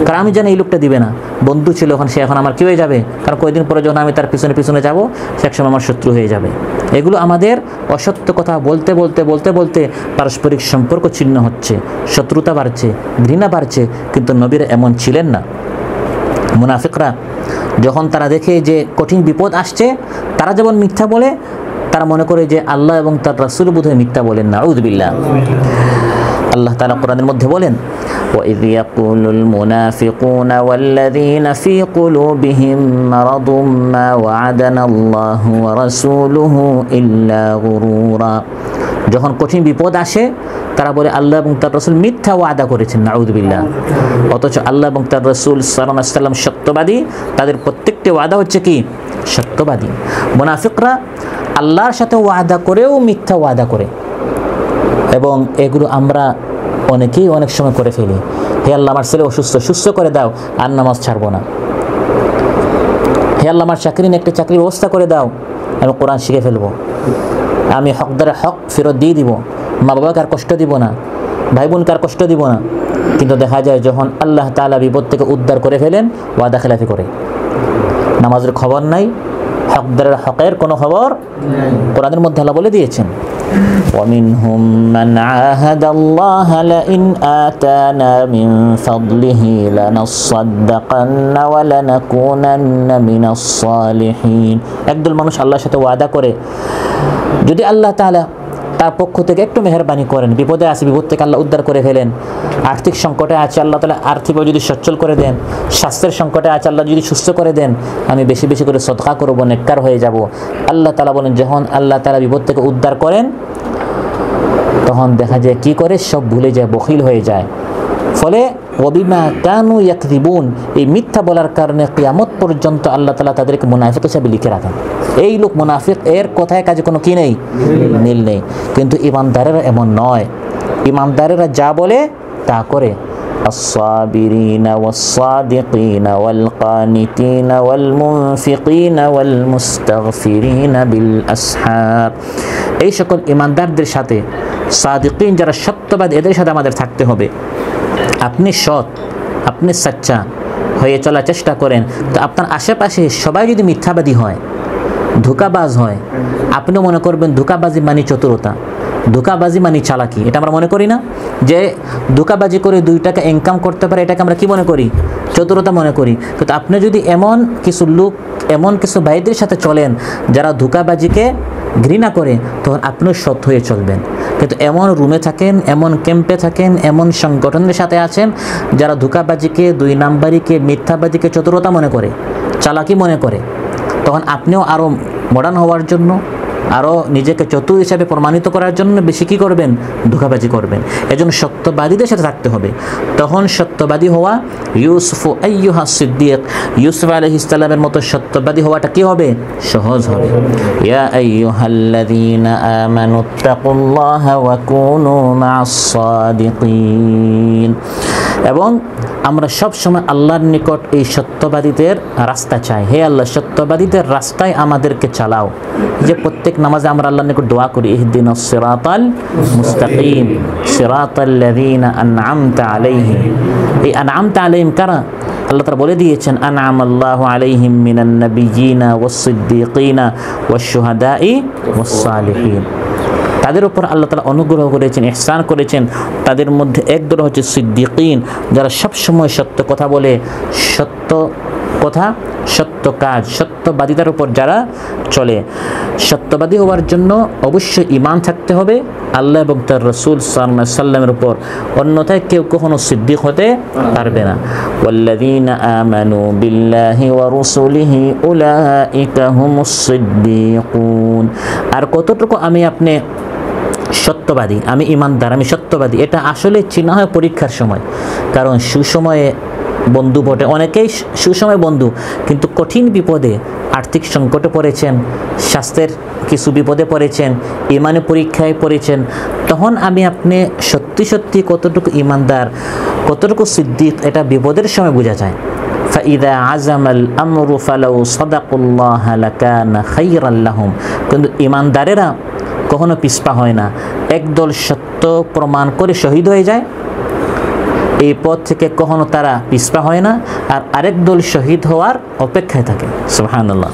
কারণ আমি জানি এই লোকটা দিবে না, বন্ধু ছিল এখন সে এখন আমার কি হয়ে যাবে, কারণ কয়েকদিন পরে যখন আমি তার পিছনে পিছনে যাবো সে একসময় আমার শত্রু হয়ে যাবে। এগুলো আমাদের অসত্য কথা বলতে বলতে বলতে বলতে পারস্পরিক সম্পর্ক ছিন্ন হচ্ছে, শত্রুতা বাড়ছে, ঘৃণা বাড়ছে। কিন্তু নবীরা এমন ছিলেন না। মুনাফিকরা যখন তারা দেখে যে কঠিন বিপদ আসছে, তারা যেমন মিথ্যা বলে, তারা মনে করে যে আল্লাহ এবং তার রাসূল বোধহয় মিথ্যা বলেন না। আউযু বিল্লাহ। আল্লাহ তাআলা কোরআনের মধ্যে বলেন وَإِذْ يَقُولُ الْمُنَافِقُونَ وَالَّذِينَ فِي قُلُوبِهِم مَّرَضٌ مَّا وَعَدَنَا اللَّهُ وَرَسُولُهُ إِلَّا غُرُورًا। যখন কঠিন বিপদ আসে তারা বলে আল্লাহ এবং তার রাসূল মিথ্যা ওয়াদা করেছেন। নাউযু বিল্লাহ। অথচ আল্লাহ এবং তার রাসূল সাল্লাল্লাহু আলাইহি ওয়াসাল্লাম সত্যবাদী, তাদের প্রত্যেকটি ওয়াদা হচ্ছে কি সত্যবাদী। মুনাফিকরা আল্লাহর সাথে ওয়াদা করেও মিথ্যা ওয়াদা করে, এবং এগুলো আমরা অনেকেই অনেক সময় করে ফেলি। হে আল্লাহ আমার ছেলে অসুস্থ, সুস্থ করে দাও, আর নামাজ ছাড়বো না। হে আল্লাহ আমার চাকরি নিয়ে একটা চাকরির ব্যবস্থা করে দাও, আমি কোরআন শিখে ফেলবো, আমি হকদারের হক ফেরত দিয়ে দিব, মা বাবাকে আর কষ্ট দিব না, ভাই বোনকে আর কষ্ট দিব না। কিন্তু দেখা যায় যখন আল্লাহ তাআলা বিপদ থেকে উদ্ধার করে ফেলেন ওয়াদা খেলাফি করে। নামাজের খবর নাই, হকদারের হকের কোনো খবর কোরআনের মধ্যে আল্লাহ বলে দিয়েছেন وَمِنْهُمْ مَنْ عَاهَدَ اللَّهَ لَئِنْ آتَانَا مِنْ فَضْلِهِ لَنَصَّدَّقَنَّ وَلَنَكُونَنَّ مِنَ الصَّالِحِينَ। একদল মানুষ আল্লাহর সাথে ওয়াদা করে যদি আল্লাহ তাআলা তার পক্ষ থেকে একটু মেহেরবানি করেন, বিপদে আছে বিপদ থেকে আল্লাহ উদ্ধার করে ফেলেন, আর্থিক সংকটে আছে আল্লাহ তাআলা আর্থিকভাবে যদি সচ্ছল করে দেন, স্বাস্থ্যের সংকটে আছে আল্লাহ যদি সুস্থ করে দেন, আমি বেশি বেশি করে সদকা করবো, নেককার হয়ে যাব। আল্লাহ তাআলা বলেন যখন আল্লাহ তাআলা বিপদ থেকে উদ্ধার করেন তখন দেখা যায় কি করে সব ভুলে যায়, বখিল হয়ে যায়। ফলে ওয়াবিমা কানু ইয়াকযিবুন, এই মিথ্যা বলার কারণে কিয়ামত পর্যন্ত আল্লাহ তাআলা তাদেরকে মুনাফিক হিসেবে লিখে রাখেন। এই লোক মুনাফিক, এর কথায় কাজে কোনো কি নেই, মিল নেই। কিন্তু ঈমানদারেরা এমন নয়, ঈমানদারেরা যা বলে তা করে। الصابرين والصادقين والقانتين والمنفقين والمستغفرين بالأسحار। এই সকল ঈমানদারদের সাথে সাদিকিন যারা সত্যবাদী, এদের সাথে আমাদের থাকতে হবে। আপনি সৎ, আপনি সচ্চা হয়ে চলার চেষ্টা করেন, তো আপনার আশেপাশে সবাই যদি মিথ্যাবাদী হয়, ধোঁকাবাজ হয়, আপনিও মনে করবেন ধোঁকাবাজি মানে চতুরতা, ধোঁকাবাজি মানে চালাকি। এটা আমরা মনে করি না যে ধোঁকাবাজি করে 2 টাকা ইনকাম করতে পারে, এটাকে আমরা কি মনে করি, চতুরতা মনে করি। কিন্তু আপনি যদি এমন কিছু লোক, এমন কিছু ভাইদের সাথে চলেন যারা ধোঁকাবাজিকে ঘৃণা করে, তখন আপনিও সৎ হয়ে চলবেন। কিন্তু এমন রুমে থাকেন, এমন ক্যাম্পে থাকেন, এমন সংগঠনের সাথে আছেন যারা ধোঁকাবাজিকে, 2 নাম্বারিকে, মিথ্যাবাজিকে চতুরতা মনে করে, চালাকি মনে করে, তখন আপনিও আরও মডার্ন হওয়ার জন্য, আরও নিজেকে চতুর হিসাবে প্রমাণিত করার জন্য বেশি কী করবেন? ধোঁকাবাজি করবেন। এজন্য সত্যবাদীদের সাথে থাকতে হবে। তখন সত্যবাদী হওয়া ইউসুফ আইয়ুহা সিদ্দিক, ইউসুফ আলাইহিস সালামের মতো সত্যবাদী হওয়াটা কি হবে? সহজ হবে। ইয়া আইয়ুহাল্লাযীনা আমানুত্তাকুল্লাহা ওয়া কুনু মা'আস সাদিকিন। এবং আমরা সব সময় আল্লাহর নিকট এই সত্যবাদীদের রাস্তা চাই। হে আল্লাহ, সত্যবাদীদের রাস্তায় আমাদেরকে চালাও। যে প্রত্যেক নামাজে আমরা আল্লাহর নিকট দোয়া করি, ইহদিনাস সিরাতাল মুস্তাকিম সিরাতাল্লাযীনা আন'আমতা আলাইহিম। এই আন'আমতা আলাইহিম কারা? আল্লাহ তাআলা বলে দিয়েছেন, আন'আমাল্লাহু আলাইহিম মিনান নাবিয়্যিনা ওয়াস-সিদ্দীকিনা ওয়াশ-শুহাদাই ওয়াস-সালিহিন। তাদের উপর আল্লাহ তাআলা অনুগ্রহ করেছেন, ইহসান করেছেন। তাদের মধ্যে একদল হচ্ছে সিদ্দিকিন, যারা সবসময় সত্য কথা বলে, সত্য কথা, সত্য কাজ, সত্যবাদিতার উপর যারা চলে। সত্যবাদী হওয়ার জন্য অবশ্যই ঈমান থাকতে হবে আল্লাহ এবং তার রাসূল সাল্লাল্লাহু আলাইহি ওয়াসাল্লামের উপর, অন্যথায় কেউ কখনো সিদ্দিক হতে পারবে না। ওয়াল্লাযীনা আমানু বিল্লাহি ওয়া রাসূলিহি উলাইকা হুমুস সিদ্দিকুন। আর কতটুকু আমি আপনি সত্যবাদী, আমি ইমানদার, আমি সত্যবাদী, এটা আসলে চিনা হয় পরীক্ষার সময়। কারণ সুসময়ে বন্ধু বটে, অনেকেই সুসময় বন্ধু, কিন্তু কঠিন বিপদে, আর্থিক সংকটে পড়েছেন, স্বাস্থ্যের কিছু বিপদে পড়েছেন, ইমানে পরীক্ষায় পড়েছেন, তখন আমি আপনি সত্যি সত্যি কতটুকু ইমানদার, কতটুকু সিদ্দিক, এটা বিপদের সময় বোঝা যায়। ফাইদা আজামাল আমরু ফালাউ সাদাকুল্লাহ লাকানা খাইরাল লাহুম। কিন্তু ইমানদারেরা কখনো পিছপা হয় না। একদল সত্য প্রমাণ করে শহীদ হয়ে যায়, এই পথ থেকে কখনো তারা পিছপা হয় না, আর আরেক দল শহীদ হওয়ার অপেক্ষায় থাকে। সুবহানাল্লাহ।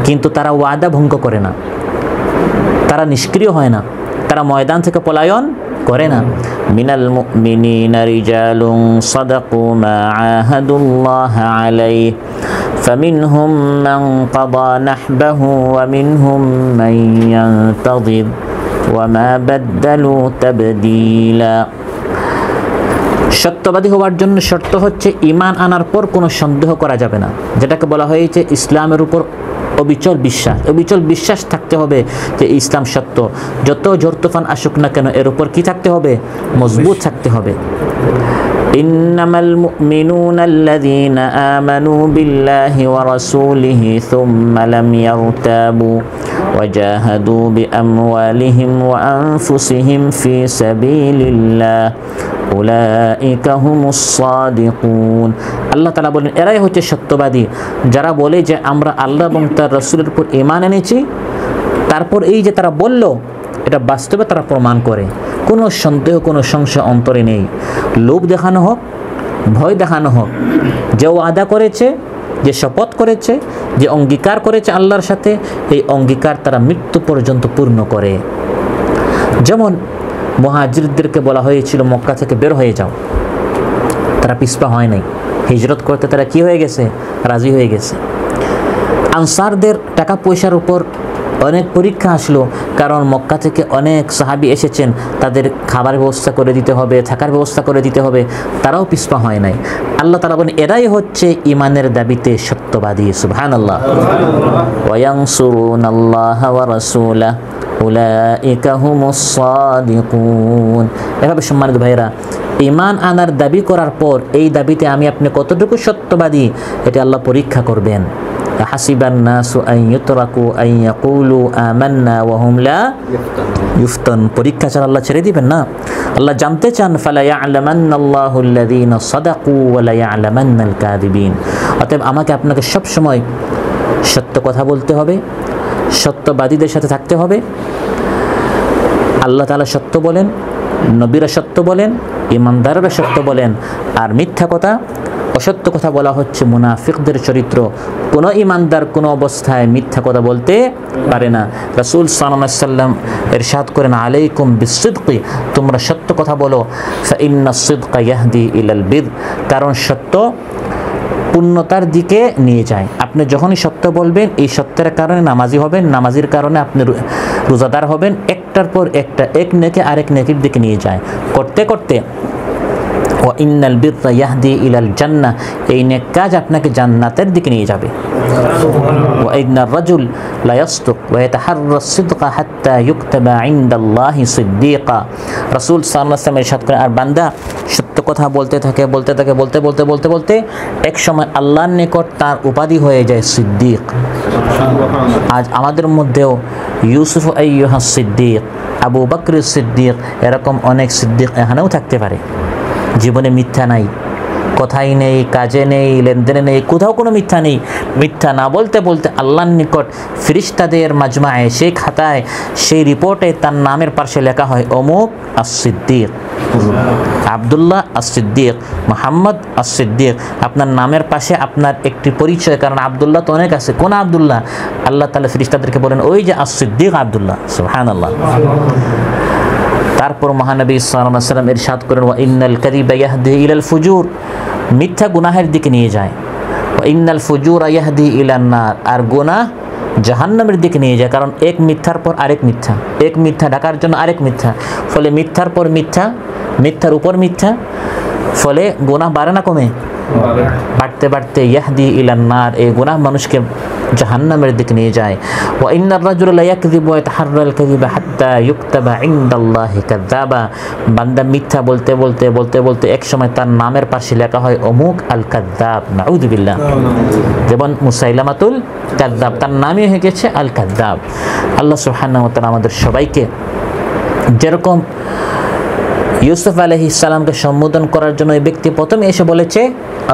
কিন্তু তারা ওয়াদা ভঙ্গ করে না, তারা নিষ্ক্রিয় হয় না, তারা ময়দান থেকে পলায়ন করে না। মিনাল মুমিনিনা রিজালুন সাদাকু মা আহাদুল্লাহ আলাইহি ফামিনহুম মান কাদা নাহবাহু ওয়া মিনহুম মান ইয়ানতাযির ওয়া মা বাদদালু তাবদীলা। সত্যবাদী হওয়ার জন্য শর্ত হচ্ছে ঈমান আনার পর কোনো সন্দেহ করা যাবে না, যেটাকে বলা হয়েছে ইসলামের উপর অবিচল বিশ্বাস। অবিচল বিশ্বাস থাকতে হবে যে ইসলাম সত্য, যত ঝড় তুফান আসুক না কেন এর উপর কি থাকতে হবে? মজবুত থাকতে হবে। ইন্নামাল মুমিনুনা আল্লাযীনা আমানু বিল্লাহি ওয়া রাসূলিহি সুম্মা লাম ইয়ারতাবু ওয়া জাহাদু বিআমওয়ালিহিম ওয়া আনফুসিহিম ফি সাবিলিল্লাহ উলাইকা হুমুস সাদিকুন। আল্লাহ তাআলা বলেন, এরাই হচ্ছে সত্যবাদী, যারা বলে যে আমরা আল্লাহ এবং তার রাসূলের উপর ঈমান এনেছি, তারপর এই যে তারা বলল, এটা বাস্তবে তারা প্রমাণ করে, কোনো সন্দেহ, কোনো সংশয় অন্তরে নেই। লোভ দেখানো হোক, ভয় দেখানো হোক, যে ওয়াদা করেছে, যে শপথ করেছে, যে অঙ্গীকার করেছে আল্লাহর সাথে, এই অঙ্গীকার তারা মৃত্যু পর্যন্ত পূর্ণ করে। যেমন মুহাজিরদেরকে বলা হয়েছিল মক্কা থেকে বের হয়ে যাও, তারা পিছপা হয় নাই, হিজরত করতে তারা কি হয়ে গেছে? রাজি হয়ে গেছে। আনসারদের টাকা পয়সার উপর অনেক পরীক্ষা আসলো, কারণ মক্কা থেকে অনেক সাহাবী এসেছেন, তাদের খাবার ব্যবস্থা করে দিতে হবে, থাকার ব্যবস্থা করে দিতে হবে, তারাও পিছপা হয় নাই। আল্লাহ তাআলা বলেন, এরাই হচ্ছে ঈমানের দাবিতে সত্যবাদী। সুবহানাল্লাহ। ওয়া ইয়ানসুরুনাল্লাহা ওয়া রাসূলাহু উলাইকা হুমুস সাদিকুন। এভাবে সম্মানিত ভাইরা, ঈমান আনার দাবি করার পর এই দাবিতে আমি আপনি কতটুকু সত্যবাদী, এটা আল্লাহ পরীক্ষা করবেন। হাসিবান নাসু আন ইউতরাকু আন ইয়াকুলু আমান্না ওয়া হুম লা ইফতান। পরীক্ষা ছাড়া আল্লাহ ছেড়ে দিবেন না। আল্লাহ জানতে চান, ফালা ইয়ালামান্নাল্লাহু আল্লাযীনা সাদাকু ওয়া লা ইয়ালামান্নাল কাযিবিন। অতএব আমাকে আপনাকে সব সময় সত্য কথা বলতে হবে, সত্যবাদীদের সাথে থাকতে হবে। আল্লাহ তাআলা সত্য বলেন, নবীরা সত্য বলেন, ইমানদাররা সত্য বলেন। আর মিথ্যা কথা, অসত্য কথা বলা হচ্ছে মুনাফিকদের চরিত্র। কোনো ইমানদার কোনো অবস্থায় মিথ্যা কথা বলতে পারে না। রাসূল সাল্লাল্লাহু আলাইহি ওয়াসাল্লাম ইরশাদ করেন, আলাইকুম বিসসিদকি, তোমরা সত্য কথা বলো। ফা ইন্নাস সিদকা ইয়াহদি ইলাল বির, কারণ সত্য পূর্ণতার দিকে নিয়ে যায়। আপনি যখনই সত্য বলবেন, এই সত্যের কারণে নামাজি হবেন, নামাজির কারণে আপনি রোজাদার হবেন, একটার পর একটা, এক নেকি আরেক নেকির দিকে নিয়ে যায়। করতে করতে ওয়া ইন্নাল বিররা ইয়াহদি ইলাল জান্নাহ, এই নেক কাজ আপনাকে জান্নাতের দিকে নিয়ে যাবে। ওয়া ইন্নার রাজুল লা ইয়াসদুক ওয়া ইয়াতাহাররা সিদকা হাত্তা ইউকতাবা ইনদাল্লাহি সিদ্দীকা। রাসূল সাল্লাল্লাহু আলাইহি ওয়াসাল্লাম ইরশাদ করেন, আর বান্দা সত্য কথা বলতে থাকে বলতে এক সময় আল্লাহর নিকট তার উপাধি হয়ে যায় সিদ্দীক। আজ আমাদের মধ্যেও ইউসুফ আইয়ুহাস সিদ্দীক, আবু বকর সিদ্দীক, এরকম অনেক সিদ্দীক এখানেও থাকতে পারে। জীবনে মিথ্যা নাই, কথাই নেই, কাজে নেই, লেনদেনে নেই, কোথাও কোনো মিথ্যা নেই। মিথ্যা না বলতে আল্লাহর নিকট ফেরেশতাদের মাজমায়ে, সেই খাতায়, সেই রিপোর্টে তার নামের পাশে লেখা হয় অমুক as-সিদ্দীক, আব্দুল্লাহ as-সিদ্দীক, মুহাম্মদ as-সিদ্দীক। আপনার নামের পাশে আপনার একটি পরিচয়, কারণ আব্দুল্লাহ তো অনেক আছে। কোন আব্দুল্লাহ? আল্লাহ তাআলা ফেরেশতাদেরকে বলেন ওই যে as-সিদ্দীক আব্দুল্লাহ। সুবহানাল্লাহ। তারপর মহানবী সাল্লাল্লাহু আলাইহি ওয়াসাল্লাম ইরশাদ করেন, ওয়া ইন্নাল কাযিবা ইয়াহদি ইলাল ফুজুর, মিথ্যা গুনাহের দিকে নিয়ে যায়। ওয়া ইন্নাল ফুজুরা ইয়াহদি ইলান নার, আর গুনাহ জাহান্নামের দিকে নিয়ে যায়। কারণ এক মিথ্যার পর আরেক মিথ্যা, এক মিথ্যা ঢাকার জন্য আরেক মিথ্যা, ফলে মিথ্যার পর মিথ্যা, মিথ্যার উপর মিথ্যা, ফলে গুনাহ বাড়ে না কমে? বাড়তে ইয়াহদি ইলান নার, এই গুনাহ মানুষকে জাহান্নামের দিকে নিয়ে যায়। ওয়া ইন্নার রাজুলা লা ইয়াকযিবু ওয়া ইয়াতাহাররাল কাযিবা হাত্তা ইউকতাবা ইনদাল্লাহি কাযাবা, বান্দা মিথ্যা বলতে এক সময় তার নামের পাশে লেখা হয় অমুক আল কাযাব। নাউযু বিল্লাহ। যেমন মুসাইলামাতুল কাযাব, তার নামই হয়ে গেছে আল কাযাব। আল্লাহ সুবহানাহু ওয়া তাআলা আমাদের সবাইকে যেরকম ইউসুফ আলাইহিস সালামকে সম্বোধন করার জন্য এই ব্যক্তি প্রথমে এসে বলেছে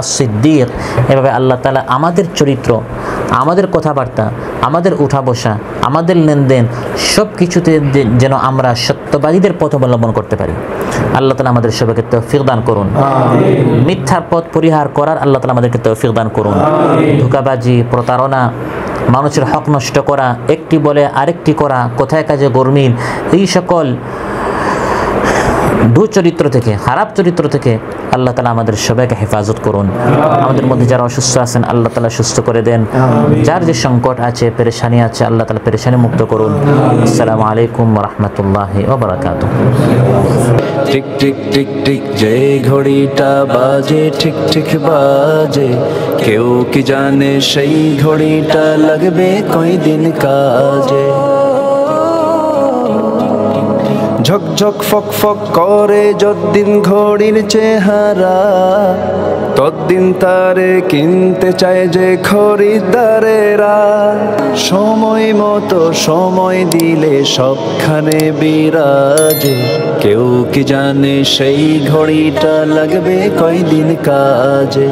as-সিদ্দীক, এভাবে আল্লাহ তাআলা আমাদের চরিত্র, আমাদের কথাবার্তা, আমাদের উঠা বসা, আমাদের লেনদেন সব কিছুতে যেন আমরা সত্যবাদীদের পথ অবলম্বন করতে পারি। আল্লাহ তাআলা আমাদের সবাইকে তৌফিক দান করুন। মিথ্যার পথ পরিহার করার আল্লাহ তাআলা আমাদেরকে তৌফিক দান করুন। ধোঁকাবাজি, প্রতারণা, মানুষের হক নষ্ট করা, একটি বলে আরেকটি করা, কথায় কাজে গরমিল, এই সকল দুচরিত্র থেকে, খারাপ চরিত্র থেকে আল্লাহ তাআলা আমাদের সবাইকে হেফাজত করুন। আমাদের মধ্যে যারা অসুস্থ আছেন আল্লাহ তাআলা সুস্থ করে দেন। যার যে সংকট আছে, পেরেশানি আছে, আল্লাহ তাআলা পেরেশানি মুক্ত করুন। আসসালামু আলাইকুম ওয়া রাহমাতুল্লাহি ওয়া বারাকাতুহু। টিক টিক টিক টিক যে ঘড়িটা বাজে ঠিক ঠিক বাজে, কেউ কি জানে সেই ঘড়িটা লাগবে কই দিন কাজে। ঝকঝক ফক ফক করে যতদিন ঘড়ির চেহারা, ততদিন তারে কিনতে চায় যে খরিদ্দারেরা। সময় মতো সময় দিলে সবখানে বিরাজে, কেউ কি জানে সেই ঘড়িটা লাগবে কয়দিন কাজে।